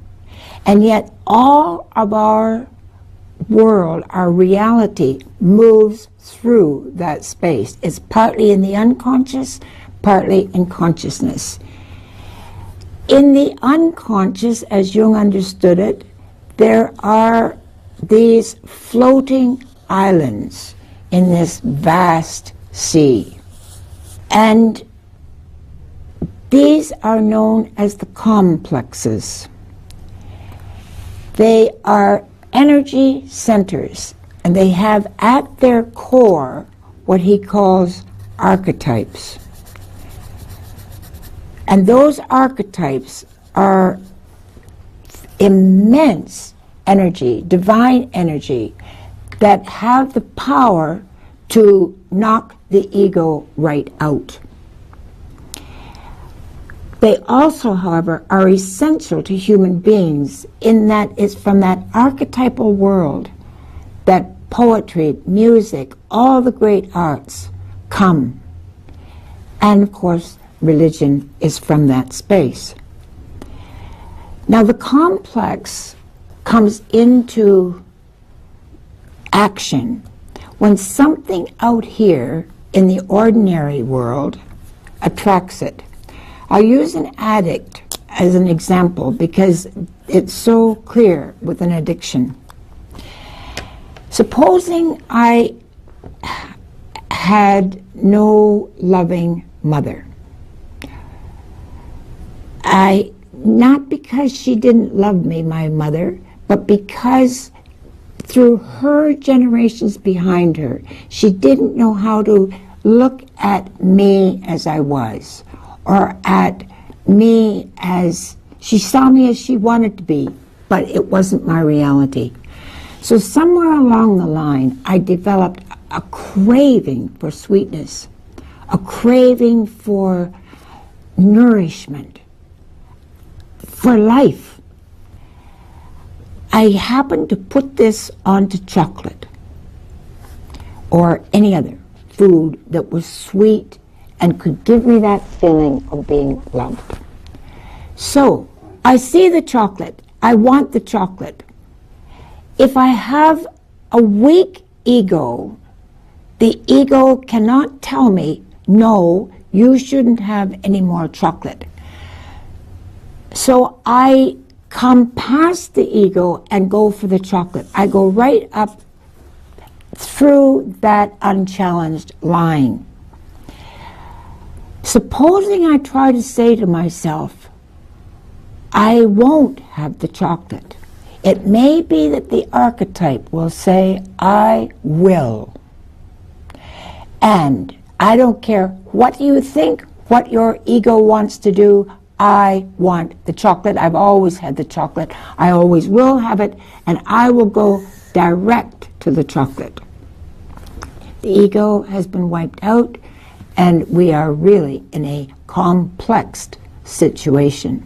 And yet all of our world, our reality, moves through that space. It's partly in the unconscious, partly in consciousness. In the unconscious, as Jung understood it, there are these floating islands in this vast sea. And these are known as the complexes. They are energy centers, and they have at their core what he calls archetypes. And those archetypes are immense energy, divine energy, that have the power to knock the ego right out. They also, however, are essential to human beings in that it's from that archetypal world that poetry, music, all the great arts come. And of course, religion is from that space. Now the complex comes into action when something out here in the ordinary world attracts it. I'll use an addict as an example because it's so clear with an addiction. Supposing I had no loving mother. Not because she didn't love me, my mother, but because through her generations behind her, she didn't know how to look at me as I was, or at me as, she saw me as she wanted to be, but it wasn't my reality. So somewhere along the line, I developed a craving for sweetness, a craving for nourishment, for life. I happened to put this onto chocolate or any other food that was sweet and could give me that feeling of being loved. So I see the chocolate, I want the chocolate. If I have a weak ego, the ego cannot tell me, no, you shouldn't have any more chocolate. So I come past the ego and go for the chocolate. I go right up through that unchallenged line. Supposing I try to say to myself, I won't have the chocolate. It may be that the archetype will say, I will. And I don't care what you think, what your ego wants to do, I want the chocolate. I've always had the chocolate. I always will have it, and I will go direct to the chocolate. The ego has been wiped out, and we are really in a complex situation.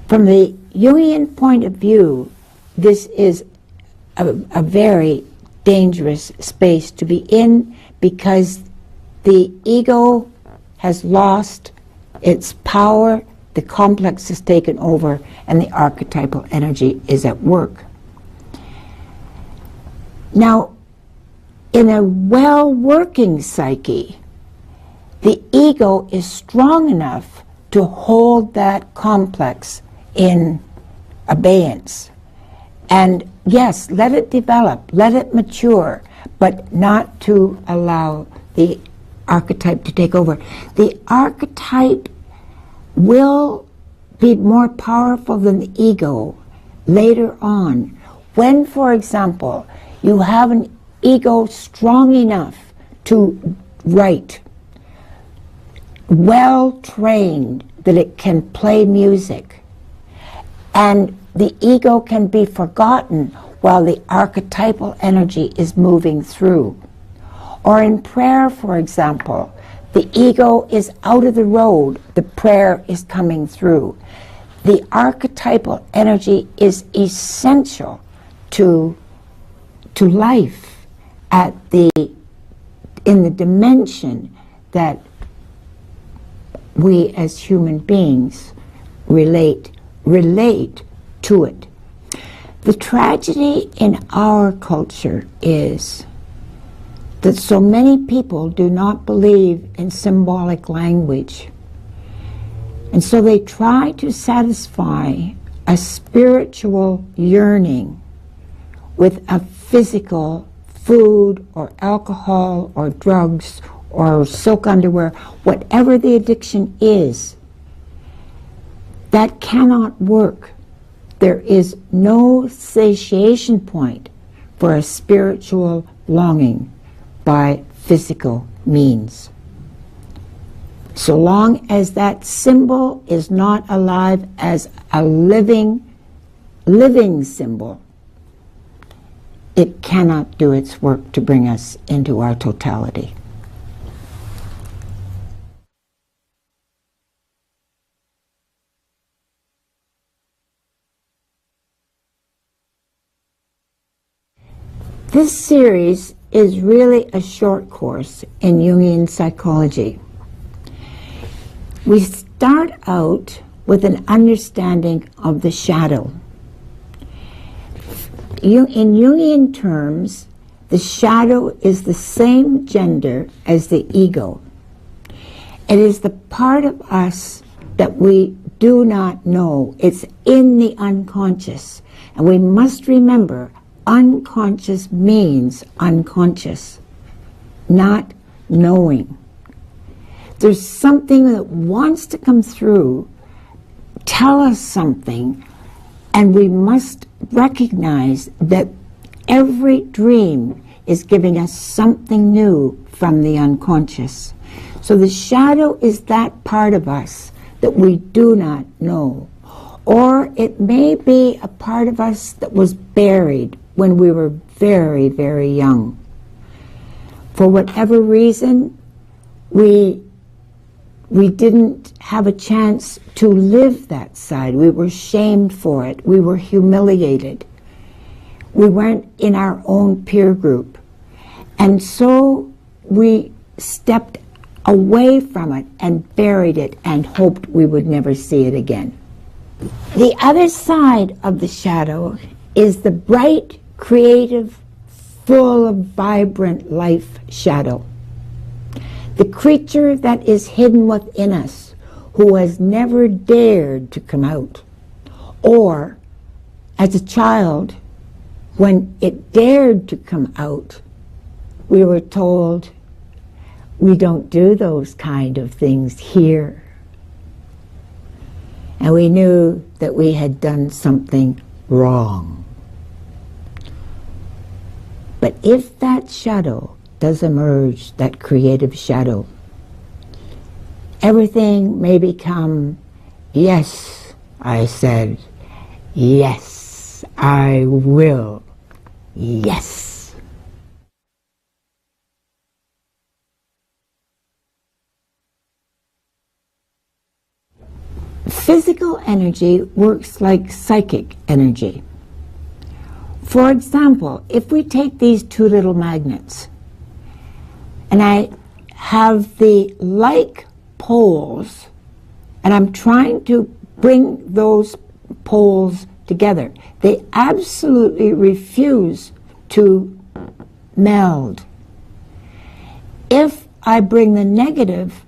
From the Jungian point of view, this is a very dangerous space to be in, because the ego has lost its power, the complex has taken over, and the archetypal energy is at work. Now, in a well-working psyche, the ego is strong enough to hold that complex in abeyance. And yes, let it develop, let it mature, but not to allow the archetype to take over. The archetype will be more powerful than the ego later on. When, for example, you have an ego strong enough to write, well trained that it can play music, and the ego can be forgotten while the archetypal energy is moving through. Or in prayer, for example, the ego is out of the road, the prayer is coming through. The archetypal energy is essential to life in the dimension that we as human beings relate to it. The tragedy in our culture is that so many people do not believe in symbolic language. And so they try to satisfy a spiritual yearning with a physical food or alcohol or drugs or silk underwear, whatever the addiction is. That cannot work. There is no satiation point for a spiritual longing by physical means. So long as that symbol is not alive as a living symbol, it cannot do its work to bring us into our totality. This series is really a short course in Jungian psychology. We start out with an understanding of the shadow. In Jungian terms, the shadow is the same gender as the ego. It is the part of us that we do not know. It's in the unconscious. And we must remember, unconscious means unconscious, not knowing. There's something that wants to come through, tell us something, and we must recognize that every dream is giving us something new from the unconscious. So the shadow is that part of us that we do not know. Or it may be a part of us that was buried when we were very, very young. For whatever reason, we didn't have a chance to live that side. We were shamed for it. We were humiliated. We weren't in our own peer group. And so we stepped away from it and buried it and hoped we would never see it again. The other side of the shadow is the bright, creative, full of vibrant life shadow. The creature that is hidden within us, who has never dared to come out. Or, as a child, when it dared to come out, we were told, we don't do those kind of things here. And we knew that we had done something wrong. But if that shadow does emerge, that creative shadow, everything may become, yes, I said, yes, I will, yes. Physical energy works like psychic energy. For example, if we take these two little magnets, and I have the like poles, and I'm trying to bring those poles together, they absolutely refuse to meld. If I bring the negative,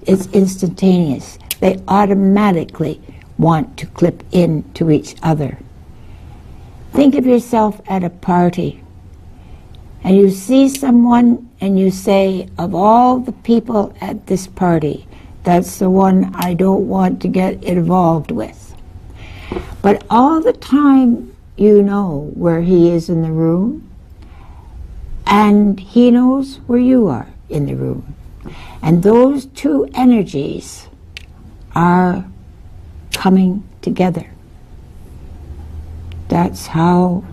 it's instantaneous. They automatically want to clip into each other. Think of yourself at a party, and you see someone and you say, of all the people at this party, that's the one I don't want to get involved with. But all the time you know where he is in the room, and he knows where you are in the room. And those two energies are coming together. That's how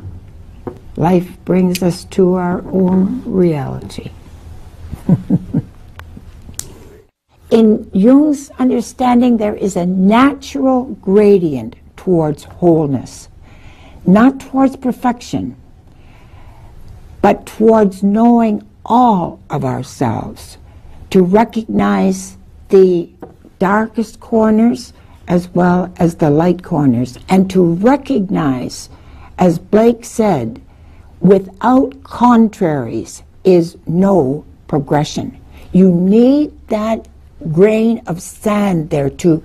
life brings us to our own reality. In Jung's understanding, there is a natural gradient towards wholeness, not towards perfection, but towards knowing all of ourselves, to recognize the darkest corners as well as the light corners, and to recognize, as Blake said, without contraries is no progression. You need that grain of sand there to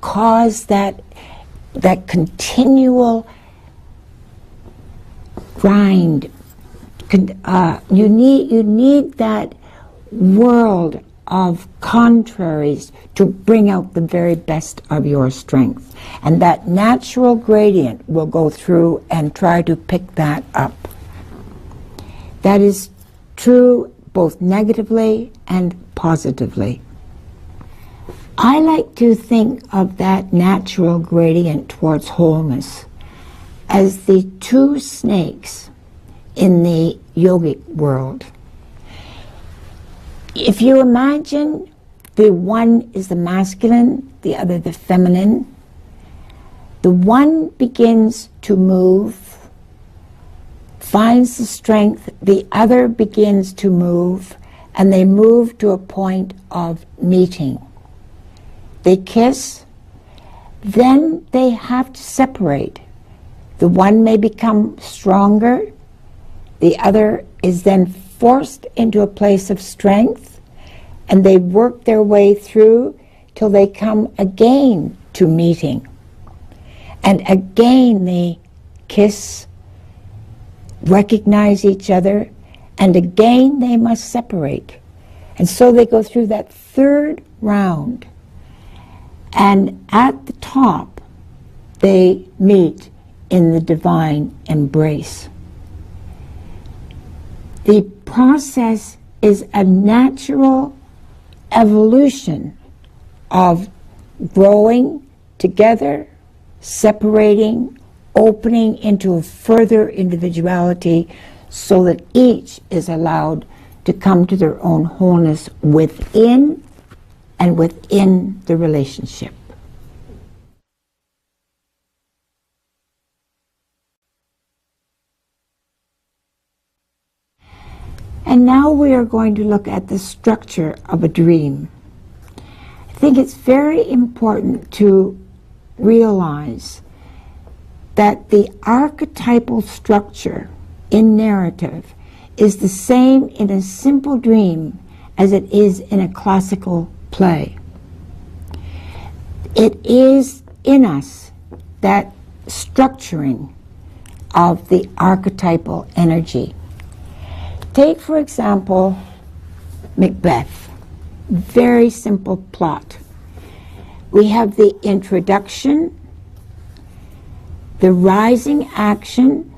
cause that continual grind. You need that world of contraries to bring out the very best of your strength. And that natural gradient will go through and try to pick that up. That is true both negatively and positively. I like to think of that natural gradient towards wholeness as the two snakes in the yogic world. If you imagine the one is the masculine, the other the feminine, the one begins to move, finds the strength, the other begins to move, and they move to a point of meeting. They kiss, then they have to separate. The one may become stronger, the other is then forced into a place of strength, and they work their way through till they come again to meeting. And again they kiss, recognize each other, and again they must separate. And so they go through that third round. And at the top, they meet in the divine embrace. The process is a natural evolution of growing together, separating, opening into a further individuality so that each is allowed to come to their own wholeness within and within the relationship. And now we are going to look at the structure of a dream. I think it's very important to realize that the archetypal structure in narrative is the same in a simple dream as it is in a classical play. It is in us that structuring of the archetypal energy. Take, for example, Macbeth. Very simple plot. We have the introduction, the rising action.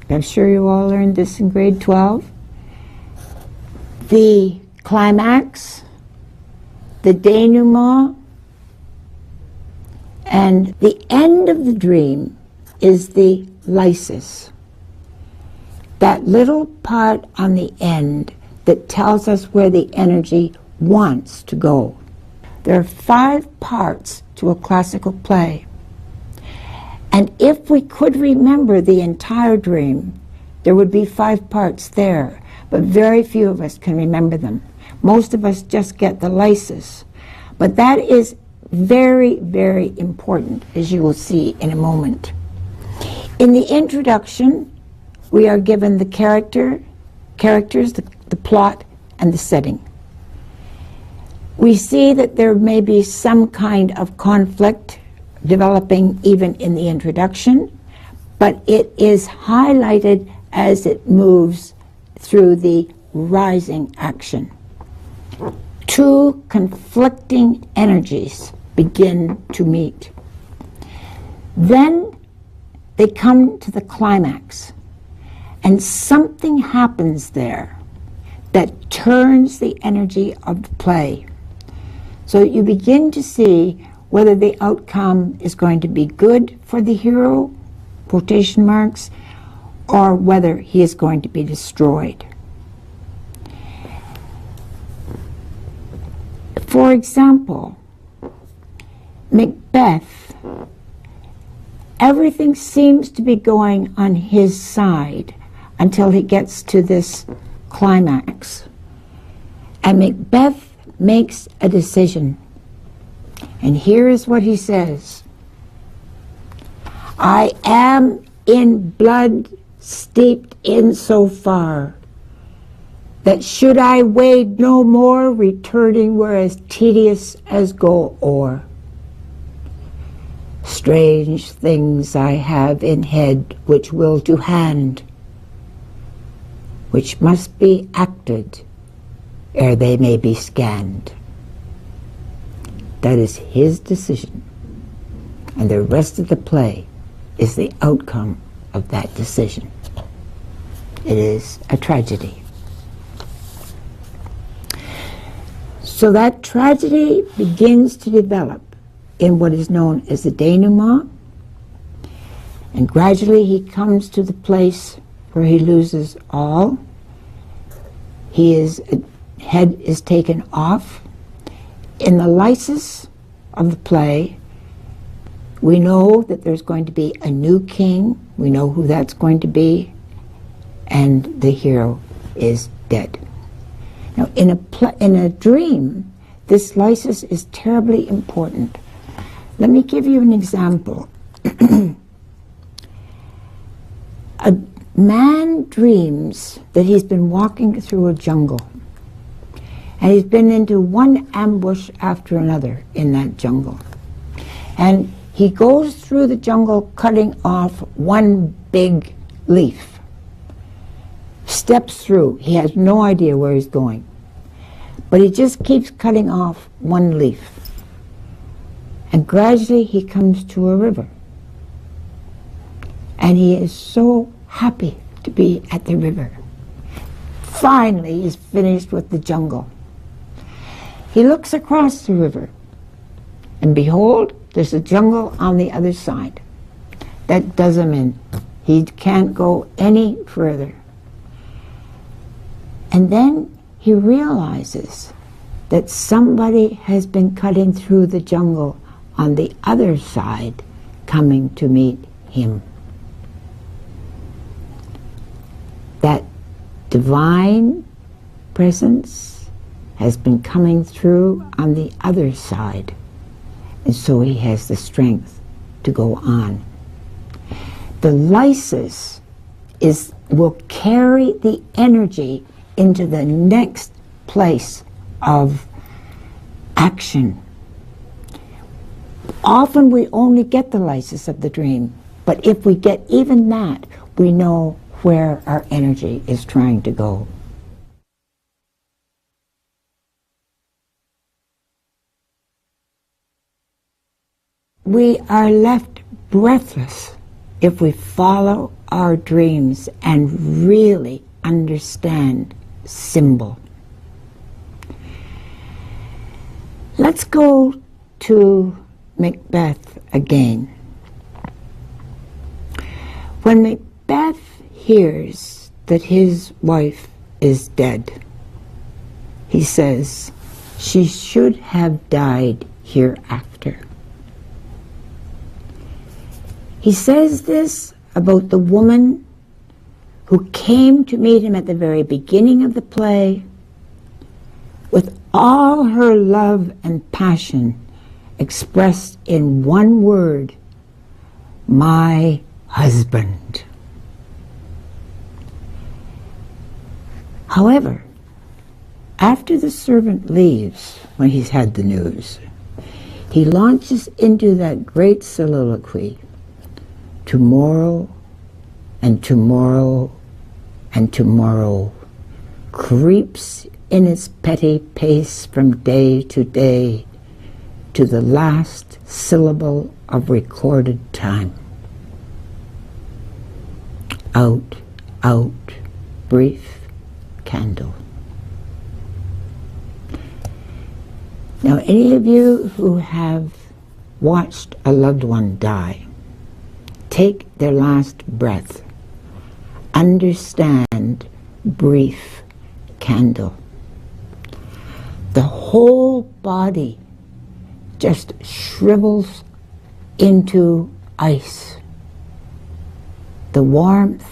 I'm sure you all learned this in grade 12. The climax, the denouement, and the end of the dream is the lysis. That little part on the end that tells us where the energy wants to go. There are 5 parts to a classical play. And if we could remember the entire dream, there would be 5 parts there, but very few of us can remember them. Most of us just get the lysis. But that is very, very important, as you will see in a moment. In the introduction, we are given the characters, the plot, and the setting. We see that there may be some kind of conflict developing even in the introduction, but it is highlighted as it moves through the rising action. 2 conflicting energies begin to meet. Then they come to the climax, and something happens there that turns the energy of the play. So you begin to see whether the outcome is going to be good for the hero, quotation marks, or whether he is going to be destroyed. For example, Macbeth, everything seems to be going on his side until he gets to this climax. And Macbeth makes a decision. And here is what he says: I am in blood steeped in so far that should I wade no more, returning were as tedious as go o'er. Strange things I have in head which will to hand, which must be acted ere they may be scanned. That is his decision, and the rest of the play is the outcome of that decision. It is a tragedy. So that tragedy begins to develop in what is known as the denouement, and gradually he comes to the place where he loses all. His head is taken off. In the lysis of the play, we know that there's going to be a new king. We know who that's going to be, and the hero is dead. Now, in a dream, this lysis is terribly important. Let me give you an example. A man dreams that he's been walking through a jungle, and he's been into one ambush after another in that jungle. And he goes through the jungle cutting off one big leaf. Steps through. He has no idea where he's going. But he just keeps cutting off one leaf. And gradually he comes to a river. And he is so happy to be at the river. Finally, he's finished with the jungle. He looks across the river, and behold, there's a jungle on the other side. That does him in. He can't go any further. And then he realizes that somebody has been cutting through the jungle on the other side, coming to meet him. That divine presence has been coming through on the other side, and so he has the strength to go on. The lysis will carry the energy into the next place of action. Often we only get the lysis of the dream, but if we get even that, we know where our energy is trying to go. We are left breathless if we follow our dreams and really understand symbol. Let's go to Macbeth again. When Macbeth hears that his wife is dead, he says, She should have died hereafter. He says this about the woman who came to meet him at the very beginning of the play with all her love and passion expressed in one word, my husband. However, after the servant leaves, when he's had the news, he launches into that great soliloquy, tomorrow and tomorrow and tomorrow creeps in its petty pace from day to day to the last syllable of recorded time. Out, out, brief candle. Now, any of you who have watched a loved one die, take their last breath, understand brief candle. The whole body just shrivels into ice. The warmth,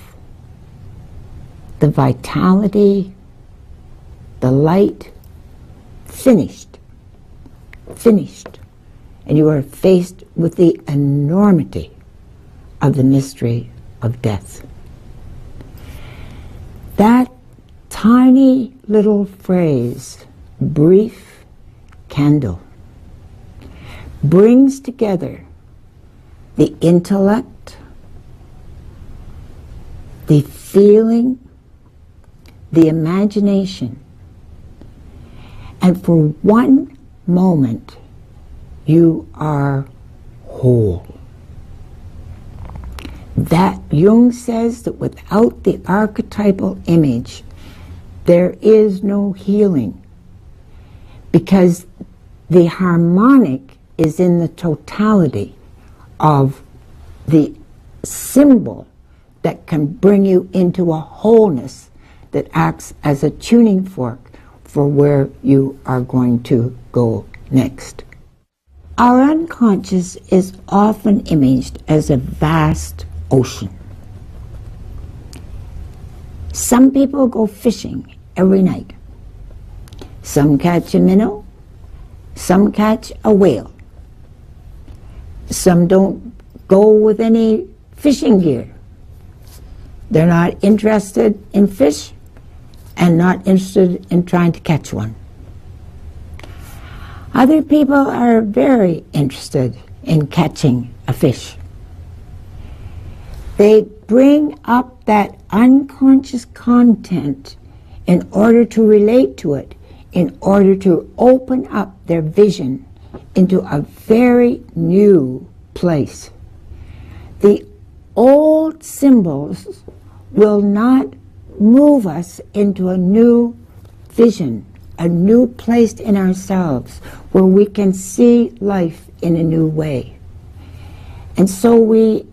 the vitality, the light, finished. And you are faced with the enormity of the mystery of death. That tiny little phrase, brief candle, brings together the intellect, the feeling, the imagination, and for one moment you are whole. That Jung says that without the archetypal image there is no healing, because the harmonic is in the totality of the symbol that can bring you into a wholeness that acts as a tuning fork for where you are going to go next. Our unconscious is often imaged as a vast ocean. Some people go fishing every night. Some catch a minnow, some catch a whale. Some don't go with any fishing gear. They're not interested in fish and not interested in trying to catch one. Other people are very interested in catching a fish. They bring up that unconscious content in order to relate to it, in order to open up their vision into a very new place. The old symbols will not move us into a new vision, a new place in ourselves where we can see life in a new way. And so we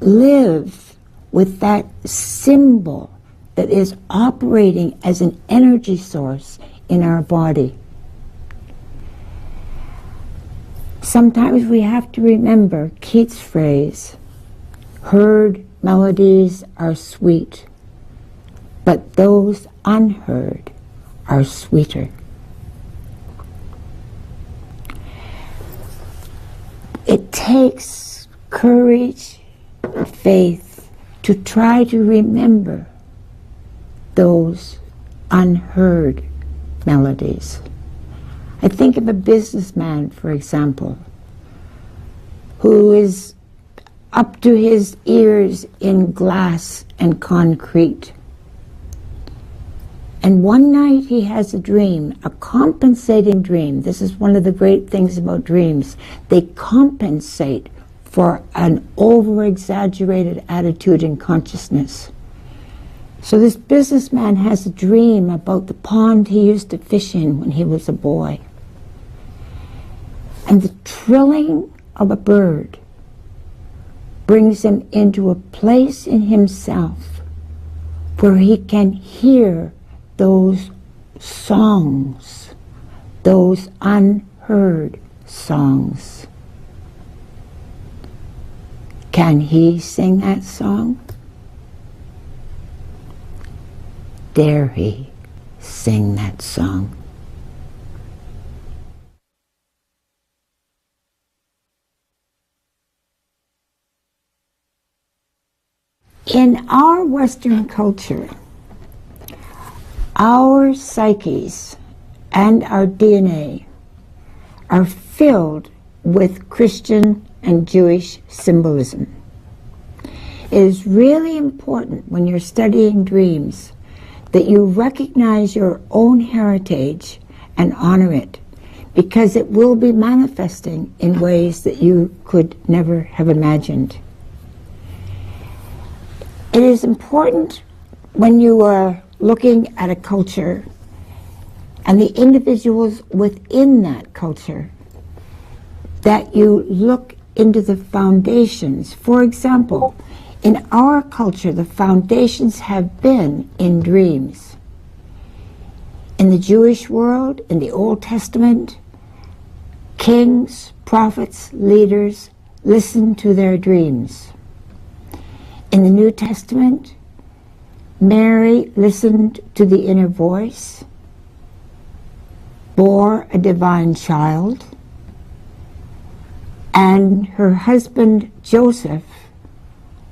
live with that symbol that is operating as an energy source in our body. Sometimes we have to remember Keats' phrase, heard melodies are sweet, but those unheard are sweeter. It takes courage, faith, to try to remember those unheard melodies. I think of a businessman, for example, who is up to his ears in glass and concrete. And one night he has a dream, a compensating dream. This is one of the great things about dreams. They compensate for an over-exaggerated attitude in consciousness. So this businessman has a dream about the pond he used to fish in when he was a boy. And the trilling of a bird brings him into a place in himself where he can hear those songs those unheard songs. Can he sing that song? Dare he sing that song? In our Western culture, our psyches and our DNA are filled with Christian and Jewish symbolism. It is really important when you're studying dreams that you recognize your own heritage and honor it, because it will be manifesting in ways that you could never have imagined. It is important when you are looking at a culture and the individuals within that culture that you look into the foundations. For example, in our culture, the foundations have been in dreams. In the Jewish world, in the Old Testament, kings, prophets, leaders listened to their dreams. In the New Testament, Mary listened to the inner voice, bore a divine child, and her husband Joseph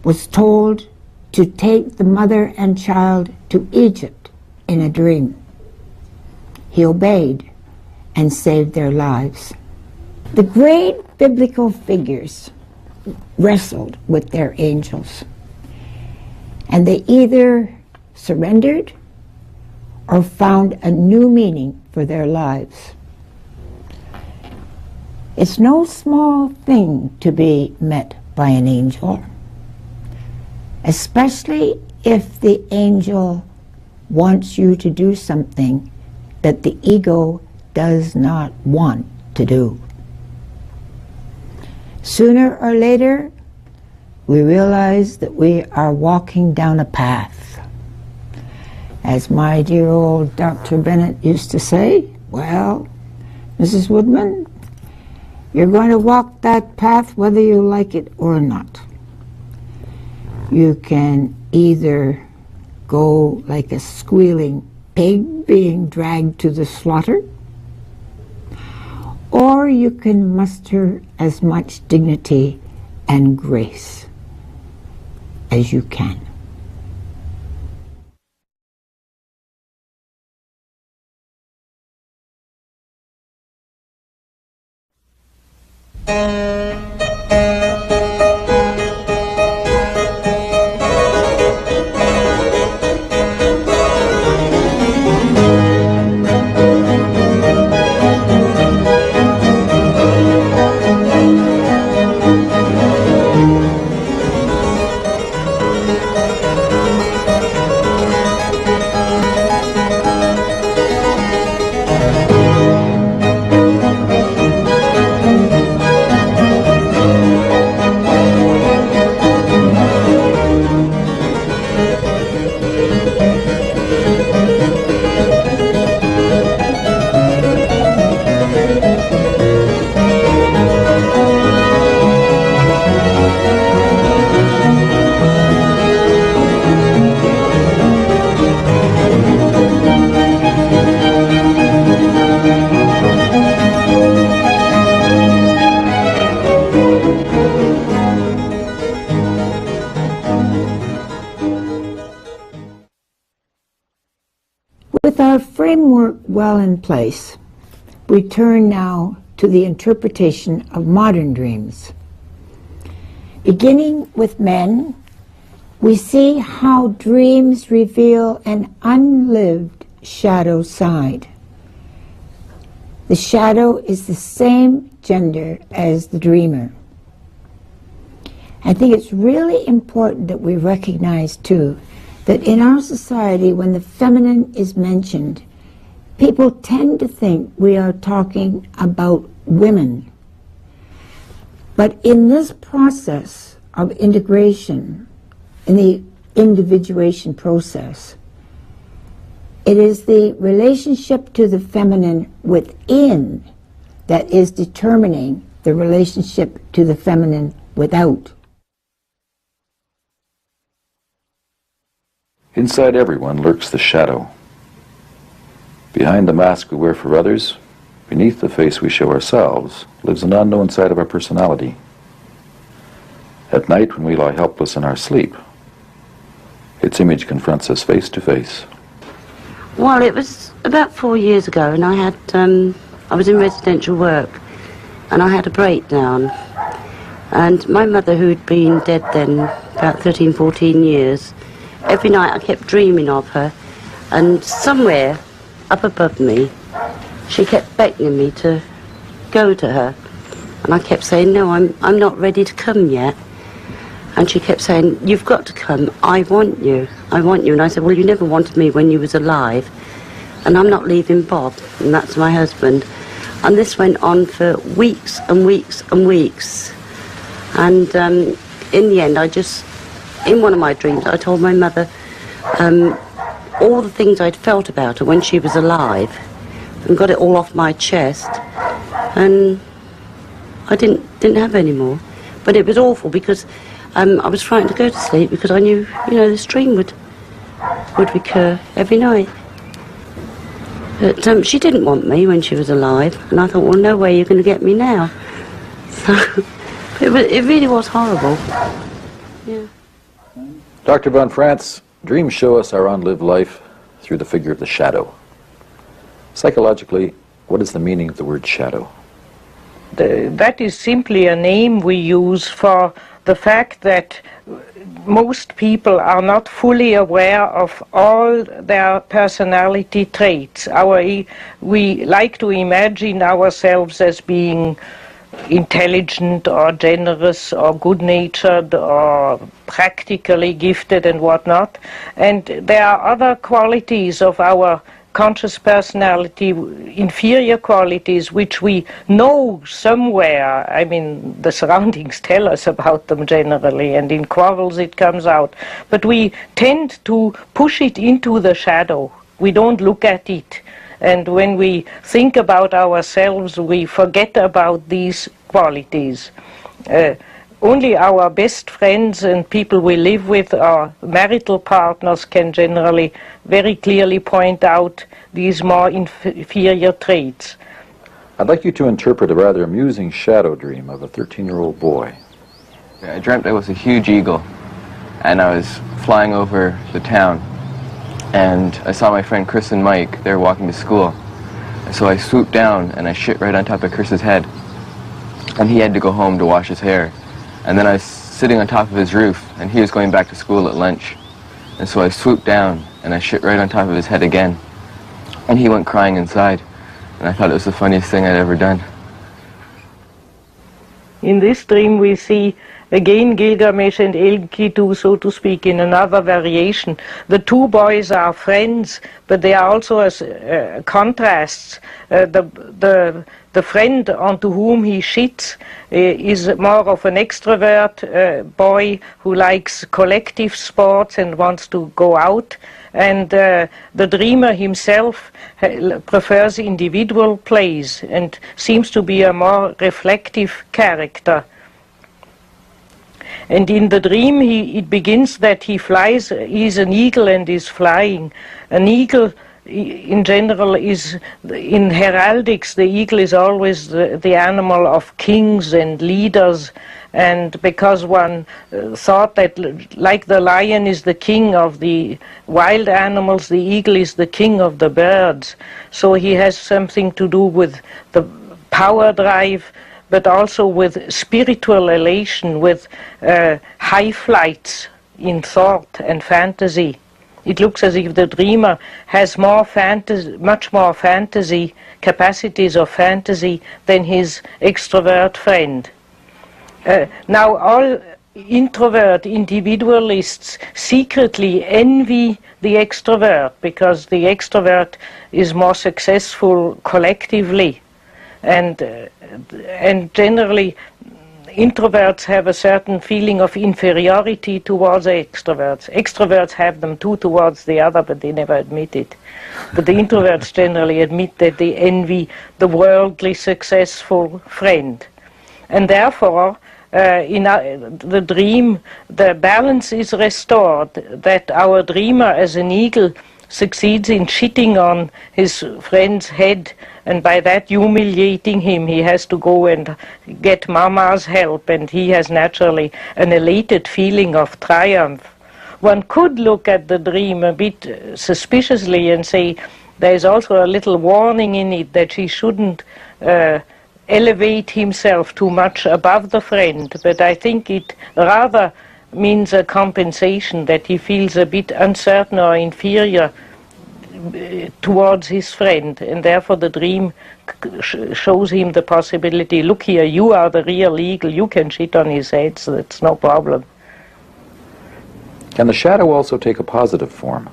was told to take the mother and child to Egypt in a dream. He obeyed and saved their lives. The great biblical figures wrestled with their angels, and they either surrendered or found a new meaning for their lives. It's no small thing to be met by an angel, especially if the angel wants you to do something that the ego does not want to do. Sooner or later, we realize that we are walking down a path. As my dear old Dr. Bennett used to say, well, Mrs. Woodman, you're going to walk that path whether you like it or not. You can either go like a squealing pig being dragged to the slaughter, or you can muster as much dignity and grace as you can. With our framework well in place, we turn now to the interpretation of modern dreams. Beginning with men, we see how dreams reveal an unlived shadow side. The shadow is the same gender as the dreamer. I think it's really important that we recognize, too, that in our society, when the feminine is mentioned, people tend to think we are talking about women. But in this process of integration, in the individuation process, It is the relationship to the feminine within that is determining the relationship to the feminine without. Inside everyone lurks the shadow. Behind the mask we wear for others, beneath the face we show ourselves, lives an unknown side of our personality. At night, when we lie helpless in our sleep, its image confronts us face to face. Well, it was about 4 years ago, and I was in residential work, and I had a breakdown. And my mother, who'd been dead then about 13, 14 years, every night I kept dreaming of her, and somewhere up above me, she kept beckoning me to go to her. And I kept saying, no, I'm not ready to come yet. And she kept saying, you've got to come, I want you. And I said, well, you never wanted me when you was alive, and I'm not leaving Bob, and that's my husband. And this went on for weeks and weeks and weeks. And in the end, in one of my dreams, I told my mother all the things I'd felt about her when she was alive, and got it all off my chest, and I didn't have any more. But it was awful because I was frightened to go to sleep because I knew, this dream would recur every night. But she didn't want me when she was alive, and I thought, well, no way you're going to get me now. So it really was horrible. Yeah. Dr. von Franz, dreams show us our unlived life through the figure of the shadow. Psychologically, what is the meaning of the word shadow? That is simply a name we use for the fact that most people are not fully aware of all their personality traits. We like to imagine ourselves as being intelligent or generous or good-natured or practically gifted and whatnot. And there are other qualities of our conscious personality, inferior qualities, which we know somewhere. I mean, the surroundings tell us about them generally, and in quarrels it comes out. But we tend to push it into the shadow. We don't look at it. And when we think about ourselves, we forget about these qualities. Only our best friends and people we live with, our marital partners, can generally very clearly point out these more inferior traits. I'd like you to interpret a rather amusing shadow dream of a 13-year-old boy. I dreamt I was a huge eagle, and I was flying over the town, and I saw my friend Chris and Mike. They were walking to school. So I swooped down and I shit right on top of Chris's head, and he had to go home to wash his hair. And then I was sitting on top of his roof, and he was going back to school at lunch. And so I swooped down, and I shit right on top of his head again. And he went crying inside, and I thought it was the funniest thing I'd ever done. In this dream we see again Gilgamesh and Enkidu, so to speak, in another variation. The two boys are friends, but they are also as contrasts. The friend onto whom he shits is more of an extrovert boy who likes collective sports and wants to go out. And the dreamer himself prefers individual plays and seems to be a more reflective character. And in the dream it begins that he flies, he's an eagle and is flying. An eagle in general is, in heraldics, the eagle is always the animal of kings and leaders, and because one thought that, like the lion is the king of the wild animals, the eagle is the king of the birds. So he has something to do with the power drive, but also with spiritual elation, with high flights in thought and fantasy. It looks as if the dreamer has more fantasy, much more fantasy, capacities of fantasy than his extrovert friend. Now all introvert individualists secretly envy the extrovert, because the extrovert is more successful collectively, and generally introverts have a certain feeling of inferiority towards extroverts. Extroverts have them too towards the other, but they never admit it. But the introverts generally admit that they envy the worldly successful friend. And therefore, in the dream, the balance is restored, that our dreamer as an eagle succeeds in shitting on his friend's head, and by that humiliating him. He has to go and get Mama's help, and he has naturally an elated feeling of triumph. One could look at the dream a bit suspiciously and say there is also a little warning in it that he shouldn't elevate himself too much above the friend, but I think it rather means a compensation, that he feels a bit uncertain or inferior towards his friend, and therefore the dream shows him the possibility, look here, you are the real eagle, you can shit on his head, so it's no problem. Can the shadow also take a positive form?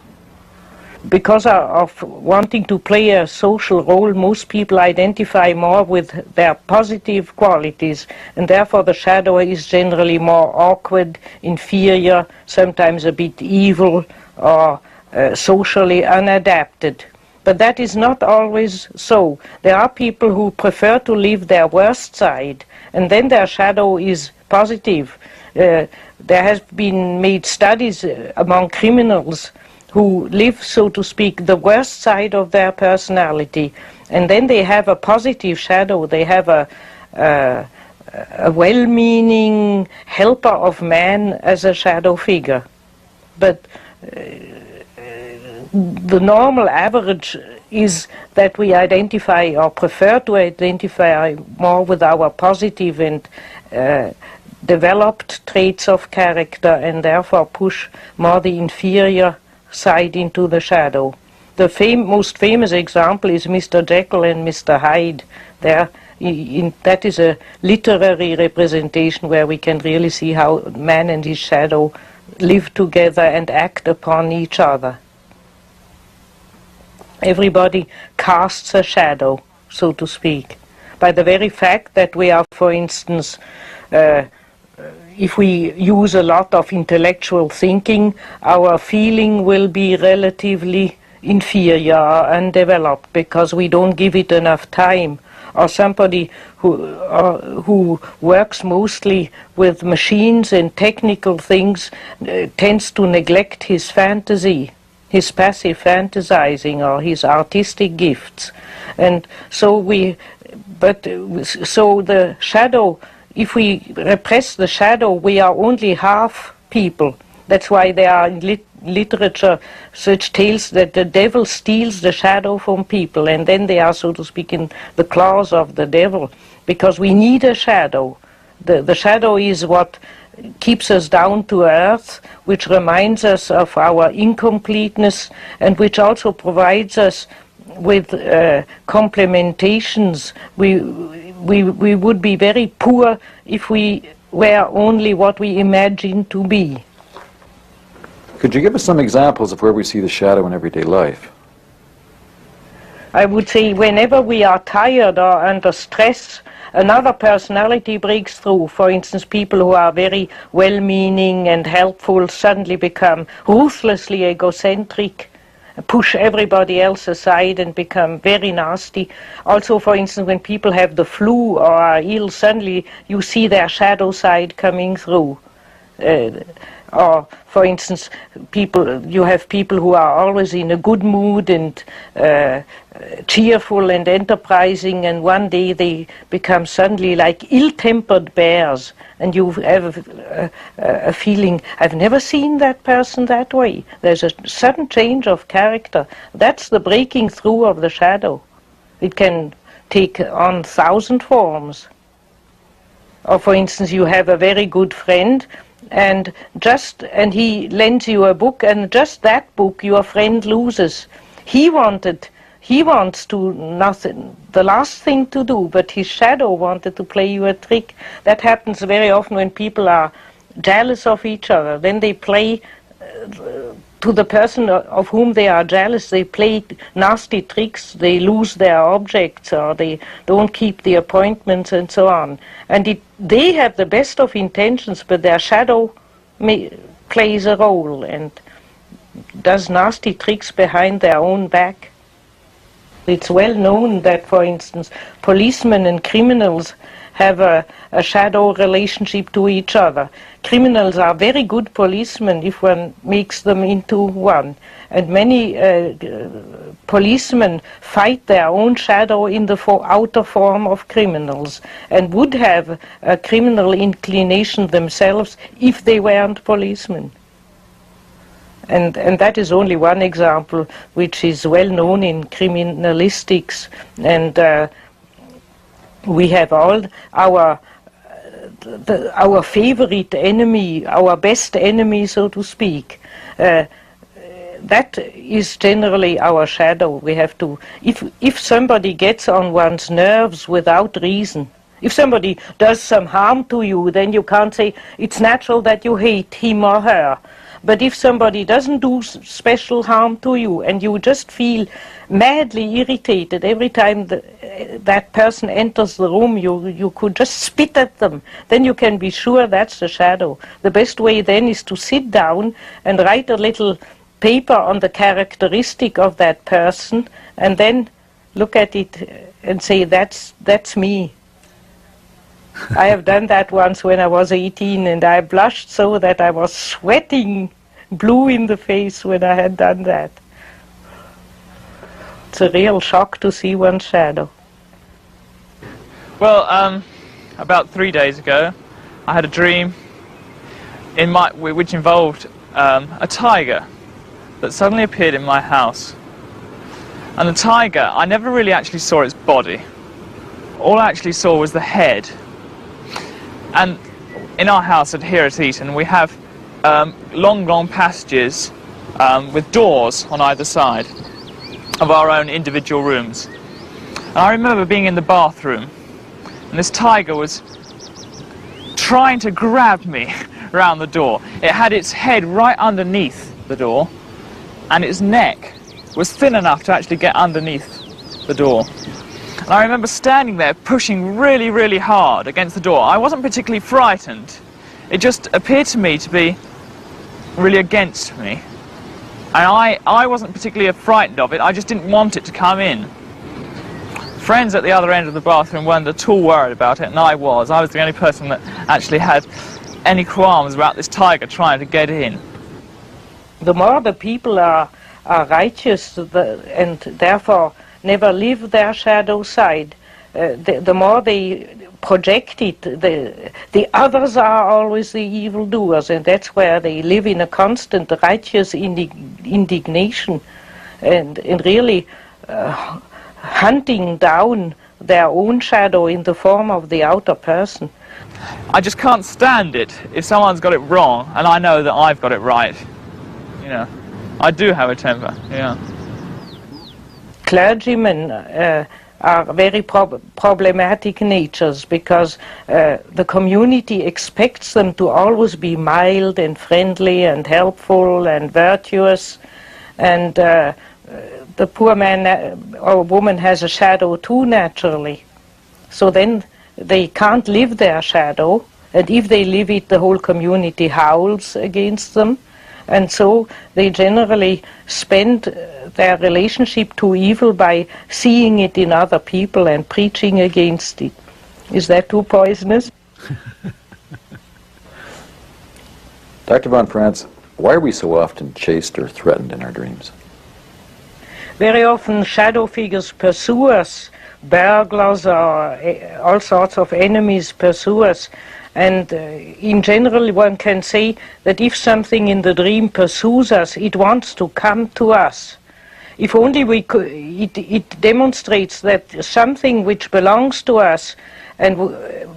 Because of wanting to play a social role, most people identify more with their positive qualities, and therefore the shadow is generally more awkward, inferior, sometimes a bit evil, or socially unadapted. But that is not always so. There are people who prefer to live their worst side, and then their shadow is positive. There has been made studies among criminals who live, so to speak, the worst side of their personality, and then they have a positive shadow. They have a well-meaning helper of man as a shadow figure. But the normal average is that we identify or prefer to identify more with our positive and developed traits of character, and therefore push more the inferior side into the shadow. The most famous example is Mr. Jekyll and Mr. Hyde. That is a literary representation where we can really see how man and his shadow live together and act upon each other. Everybody casts a shadow, so to speak, by the very fact that we are, for instance, if we use a lot of intellectual thinking, our feeling will be relatively inferior or undeveloped because we don't give it enough time. Or somebody who works mostly with machines and technical things tends to neglect his fantasy, his passive fantasizing, or his artistic gifts. And so so the shadow, if we repress the shadow, we are only half people. That's why there are in literature such tales that the devil steals the shadow from people, and then they are, so to speak, in the claws of the devil, because we need a shadow. The shadow is what keeps us down to earth, which reminds us of our incompleteness, and which also provides us with complementations. We would be very poor if we were only what we imagine to be. Could you give us some examples of where we see the shadow in everyday life? I would say whenever we are tired or under stress, another personality breaks through. For instance, people who are very well-meaning and helpful suddenly become ruthlessly egocentric, push everybody else aside and become very nasty. Also, for instance, when people have the flu or are ill, suddenly you see their shadow side coming through. Or, for instance, you have people who are always in a good mood and cheerful and enterprising, and one day they become suddenly like ill-tempered bears, and you have a feeling, I've never seen that person that way. There's a sudden change of character. That's the breaking through of the shadow. It can take on 1,000 forms. Or, for instance, you have a very good friend, and he lends you a book, and just that book your friend loses. He wants to nothing, the last thing to do, but his shadow wanted to play you a trick. That happens very often when people are jealous of each other. Then they play to the person of whom they are jealous, they play nasty tricks, they lose their objects, or they don't keep the appointments and so on. And they have the best of intentions, but their shadow plays a role and does nasty tricks behind their own back. It's well known that, for instance, policemen and criminals have a shadow relationship to each other. Criminals are very good policemen if one makes them into one. And many policemen fight their own shadow in the outer form of criminals and would have a criminal inclination themselves if they weren't policemen. And that is only one example which is well known in criminalistics. And we have all our favorite enemy, our best enemy, so to speak. That is generally our shadow. We have to, if somebody gets on one's nerves without reason, if somebody does some harm to you, then you can't say it's natural that you hate him or her. But if somebody doesn't do special harm to you and you just feel madly irritated every time that person enters the room, you could just spit at them, then you can be sure that's the shadow. The best way then is to sit down and write a little paper on the characteristic of that person and then look at it and say, that's me. I have done that once when I was 18, and I blushed so that I was sweating blue in the face when I had done that. It's a real shock to see one's shadow. Well, about 3 days ago, I had a dream which involved a tiger that suddenly appeared in my house. And the tiger, I never really actually saw its body. All I actually saw was the head. And in our house here at Eton, we have long passages with doors on either side of our own individual rooms. And I remember being in the bathroom, and this tiger was trying to grab me around the door. It had its head right underneath the door, and its neck was thin enough to actually get underneath the door. And I remember standing there pushing really, really hard against the door. I wasn't particularly frightened. It just appeared to me to be really against me. And I wasn't particularly frightened of it, I just didn't want it to come in. Friends at the other end of the bathroom weren't at all worried about it, and I was. I was the only person that actually had any qualms about this tiger trying to get in. The more the people are righteous and therefore never live their shadow side, the more they project it, the others are always the evildoers, and that's where they live in a constant righteous indignation and really hunting down their own shadow in the form of the outer person. I just can't stand it if someone's got it wrong and I know that I've got it right. You know, I do have a temper, yeah. Clergymen are very problematic natures because the community expects them to always be mild and friendly and helpful and virtuous, and the poor man or woman has a shadow too naturally. So then they can't live their shadow, and if they live it, the whole community howls against them. And so they generally spend their relationship to evil by seeing it in other people and preaching against it. Is that too poisonous? Dr. von Franz, why are we so often chased or threatened in our dreams? Very often shadow figures pursue us. Burglars or all sorts of enemies pursue us. And in general, one can say that if something in the dream pursues us, it wants to come to us. If only we could, it demonstrates that something which belongs to us and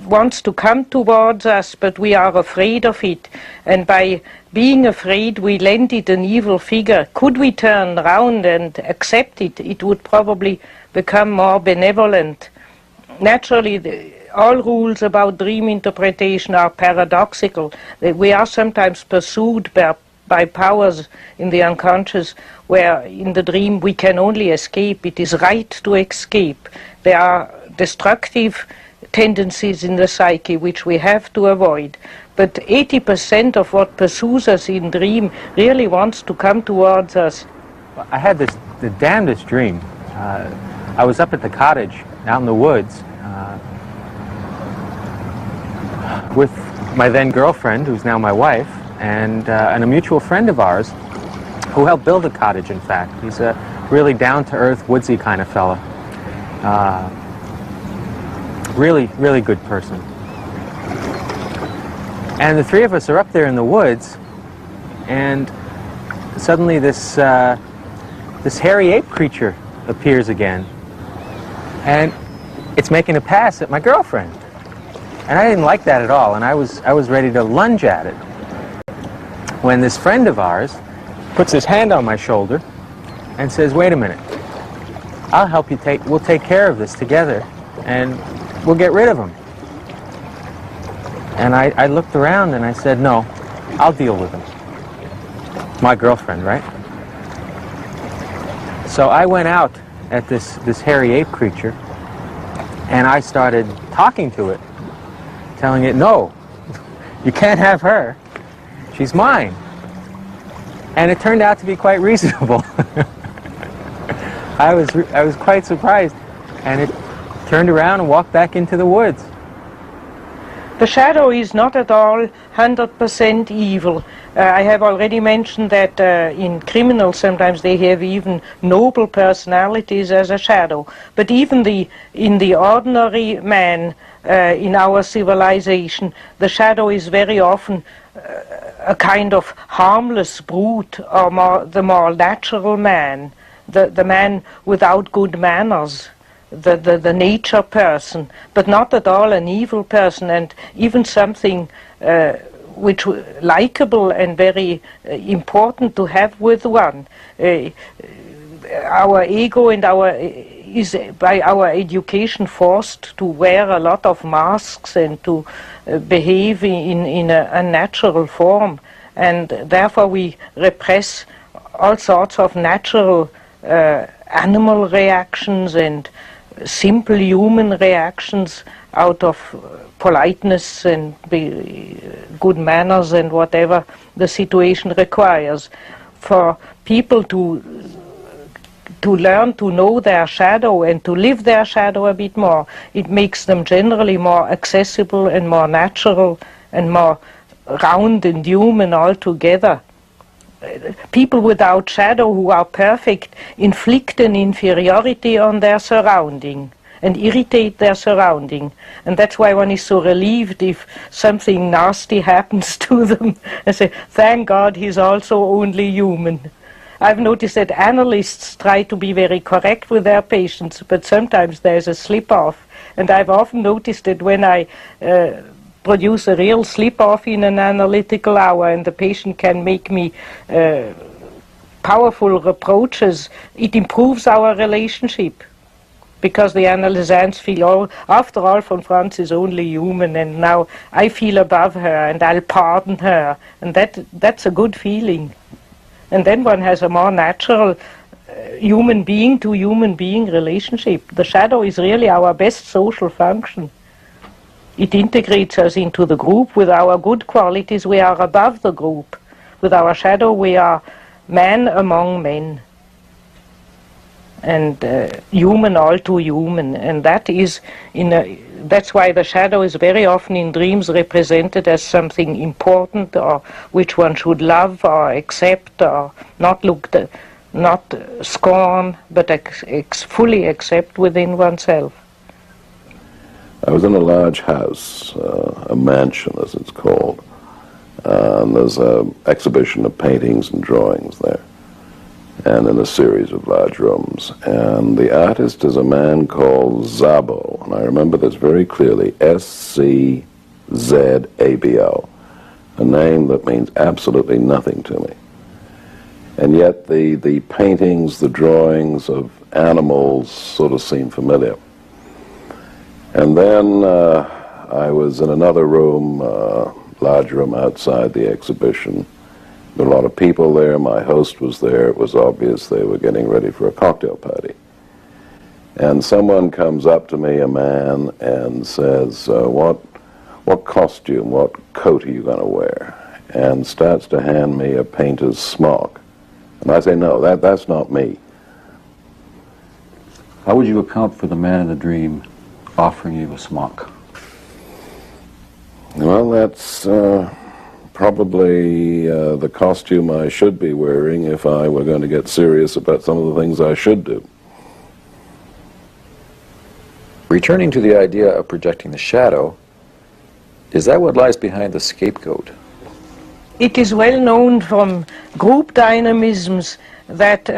wants to come towards us, but we are afraid of it. And by being afraid, we lend it an evil figure. Could we turn round and accept it, it would probably become more benevolent. Naturally, all rules about dream interpretation are paradoxical. We are sometimes pursued by powers in the unconscious where in the dream we can only escape. It is right to escape. There are destructive tendencies in the psyche which we have to avoid. But 80% of what pursues us in dream really wants to come towards us. I had the damnedest dream. I was up at the cottage out in the woods with my then girlfriend, who's now my wife, and a mutual friend of ours who helped build the cottage, in fact. He's a really down-to-earth, woodsy kind of fella. Really, really good person. And the three of us are up there in the woods, and suddenly this hairy ape creature appears again. And it's making a pass at my girlfriend. And I didn't like that at all, and I was ready to lunge at it. When this friend of ours puts his hand on my shoulder and says, "Wait a minute, I'll help you we'll take care of this together, and we'll get rid of him." And I looked around and I said, "No, I'll deal with him." My girlfriend, right? So I went out at this hairy ape creature, and I started talking to it, telling it, "No, you can't have her. She's mine." And it turned out to be quite reasonable. I was quite surprised, and it turned around and walked back into the woods. The shadow is not at all 100% evil. I have already mentioned that in criminals sometimes they have even noble personalities as a shadow. But even in the ordinary man in our civilization, the shadow is very often a kind of harmless brute, or the more natural man, the man without good manners. The nature person, but not at all an evil person, and even something which likable and very important to have with one. Our ego and is by our education forced to wear a lot of masks and to behave in a unnatural form, and therefore we repress all sorts of natural animal reactions and simple human reactions out of politeness and good manners and whatever the situation requires. For people to learn to know their shadow and to live their shadow a bit more, it makes them generally more accessible and more natural and more round and human altogether. People without shadow who are perfect inflict an inferiority on their surrounding and irritate their surrounding. And that's why one is so relieved if something nasty happens to them and say, "Thank God he's also only human." I've noticed that analysts try to be very correct with their patients, but sometimes there's a slip-off. And I've often noticed that when I produce a real slip-off in an analytical hour and the patient can make me powerful reproaches, it improves our relationship. Because the analysants feel, oh, after all, von Franz is only human, and now I feel above her and I'll pardon her. And that's a good feeling. And then one has a more natural human being to human being relationship. The shadow is really our best social function. It integrates us into the group. With our good qualities, we are above the group. With our shadow, we are man among men. And human all to human. And that is, that's why the shadow is very often in dreams represented as something important, or which one should love or accept, or not scorn, but fully accept within oneself. I was in a large house, a mansion as it's called, and there's an exhibition of paintings and drawings there, and in a series of large rooms. And the artist is a man called Szabo, and I remember this very clearly, S-C-Z-A-B-O, a name that means absolutely nothing to me. And yet the paintings, the drawings of animals sort of seem familiar. And then I was in another room, large room outside the exhibition. There were a lot of people there. My host was there. It was obvious they were getting ready for a cocktail party. And someone comes up to me, a man, and says, what costume, what coat are you going to wear? And starts to hand me a painter's smock. And I say, no, that's not me. How would you account for the man in the dream offering you a smock? Well, that's probably the costume I should be wearing if I were going to get serious about some of the things I should do. Returning to the idea of projecting the shadow, is that what lies behind the scapegoat? It is well known from group dynamisms that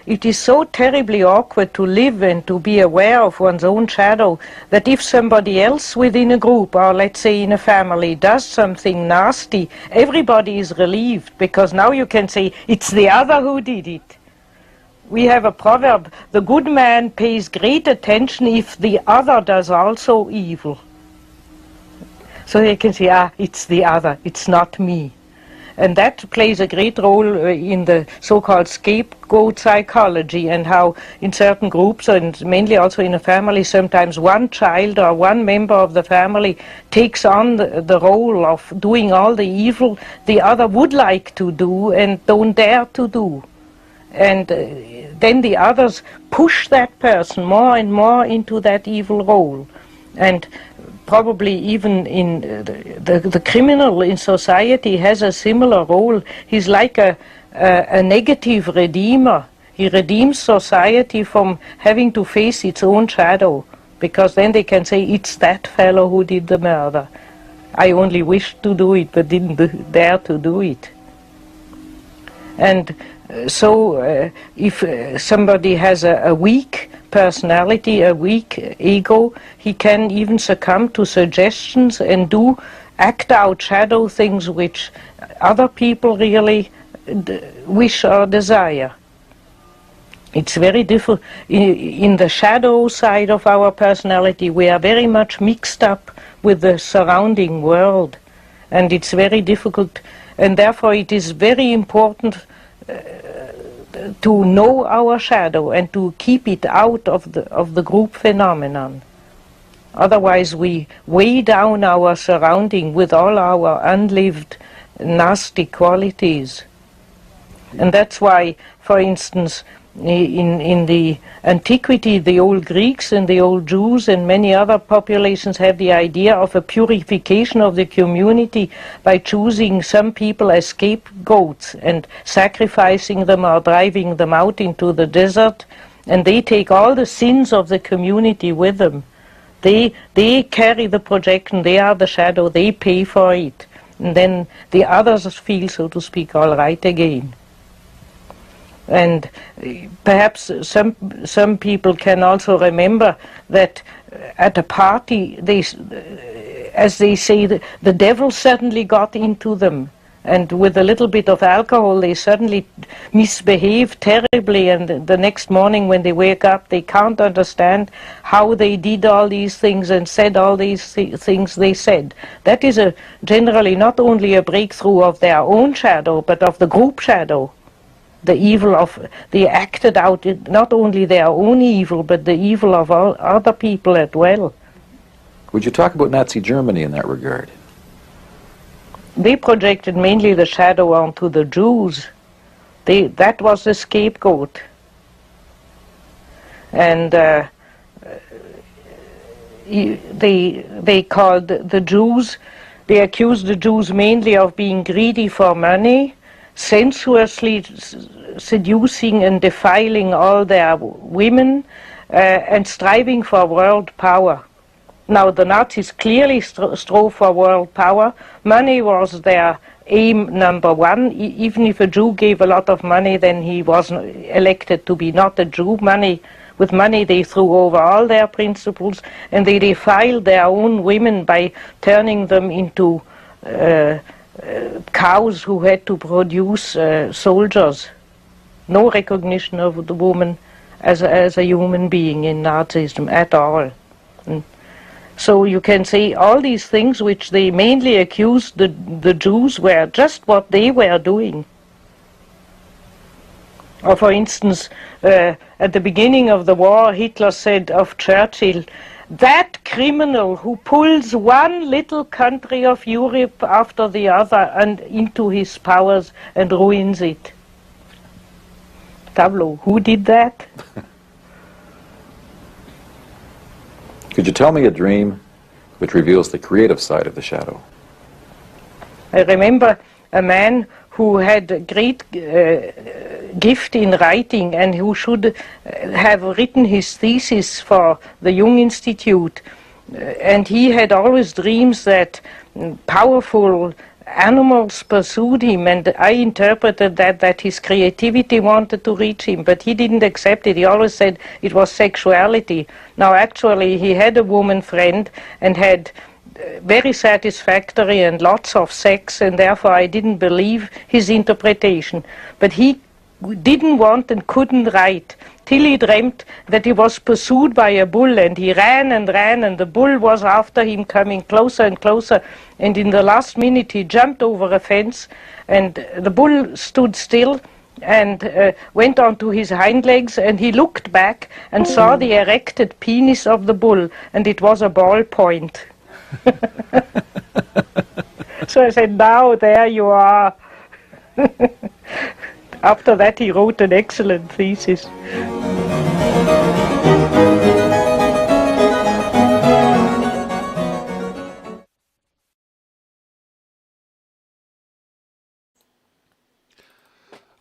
it is so terribly awkward to live and to be aware of one's own shadow that if somebody else within a group, or let's say in a family, does something nasty, everybody is relieved, because now you can say, it's the other who did it. We have a proverb, the good man pays great attention if the other does also evil. So you can say, it's the other, it's not me. And that plays a great role in the so-called scapegoat psychology, and how in certain groups, and mainly also in a family, sometimes one child or one member of the family takes on the role of doing all the evil the other would like to do and don't dare to do. And then the others push that person more and more into that evil role. And probably even in the criminal in society has a similar role. He's like a negative redeemer. He redeems society from having to face its own shadow, because then they can say, it's that fellow who did the murder. I only wished to do it but didn't dare to do it. And so if somebody has a weak personality, a weak ego, he can even succumb to suggestions and act out shadow things which other people really wish or desire. It's very difficult. In the shadow side of our personality, we are very much mixed up with the surrounding world, and it's very difficult, and therefore it is very important to know our shadow and to keep it out of the group phenomenon. Otherwise we weigh down our surrounding with all our unlived nasty qualities. And that's why, for instance, in the antiquity, the old Greeks and the old Jews and many other populations have the idea of a purification of the community by choosing some people as scapegoats and sacrificing them or driving them out into the desert, and they take all the sins of the community with them. They carry the projection, they are the shadow, they pay for it, and then the others feel, so to speak, all right again. And perhaps some people can also remember that at a party, as they say, the devil suddenly got into them, and with a little bit of alcohol they suddenly misbehave terribly, and the next morning when they wake up they can't understand how they did all these things and said all these things they said. That is generally not only a breakthrough of their own shadow, but of the group shadow. The evil they acted out not only their own evil, but the evil of all other people as well. Would you talk about Nazi Germany in that regard? They projected mainly the shadow onto the Jews. That was the scapegoat. And they called the Jews, they accused the Jews mainly of being greedy for money, sensuously seducing and defiling all their women, and striving for world power. Now the Nazis clearly strove for world power. Money was their aim number one. Even if a Jew gave a lot of money, then he was elected to be not a Jew. With money they threw over all their principles, and they defiled their own women by turning them into cows who had to produce soldiers. No recognition of the woman as a human being in Nazism at all. And so you can say all these things which they mainly accused the Jews were just what they were doing. Or for instance, at the beginning of the war, Hitler said of Churchill, that criminal who pulls one little country of Europe after the other and into his powers and ruins it. Tableau, who did that? Could you tell me a dream which reveals the creative side of the shadow? I remember a man who had a great gift in writing and who should have written his thesis for the Jung Institute. And he had always dreams that powerful animals pursued him, and I interpreted that his creativity wanted to reach him, but he didn't accept it. He always said it was sexuality. Now actually he had a woman friend and had very satisfactory and lots of sex, and therefore I didn't believe his interpretation. But he didn't want and couldn't write till he dreamt that he was pursued by a bull, and he ran, and the bull was after him, coming closer and closer, and in the last minute he jumped over a fence, and the bull stood still and went onto his hind legs, and he looked back and saw the erected penis of the bull, and it was a ballpoint. So I said, now there you are. After that he wrote an excellent thesis.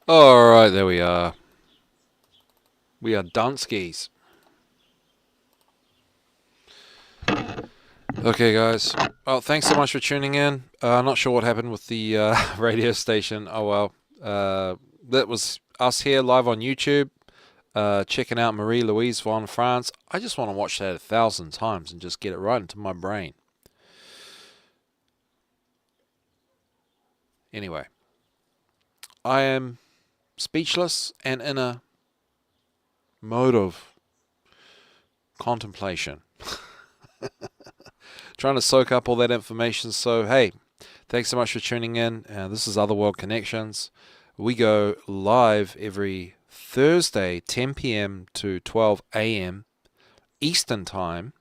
All right, there we are. We are Dunskies. Okay, guys. Oh, thanks so much for tuning in. Not sure what happened with the radio station. Oh, well. That was us here live on YouTube, checking out Marie-Louise von Franz. I just want to watch that 1,000 times and just get it right into my brain. Anyway, I am speechless and in a mode of contemplation. Trying to soak up all that information. So, hey, thanks so much for tuning in. This is Otherworld Connections. We go live every Thursday, 10 p.m. to 12 a.m. Eastern Time.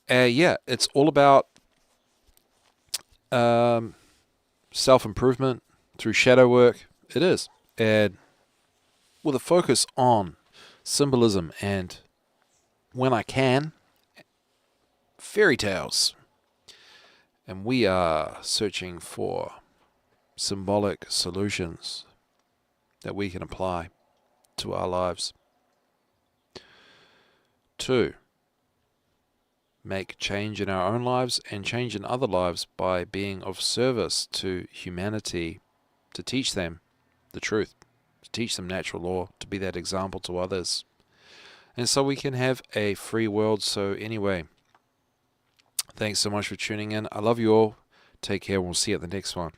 Yeah, it's all about self-improvement through shadow work. It is. And with a focus on symbolism and, when I can, fairy tales. And we are searching for symbolic solutions that we can apply to our lives to make change in our own lives and change in other lives by being of service to humanity, to teach them the truth, to teach them natural law, to be that example to others, and so we can have a free world. So anyway, thanks so much for tuning in. I love you all. Take care. We'll see you at the next one.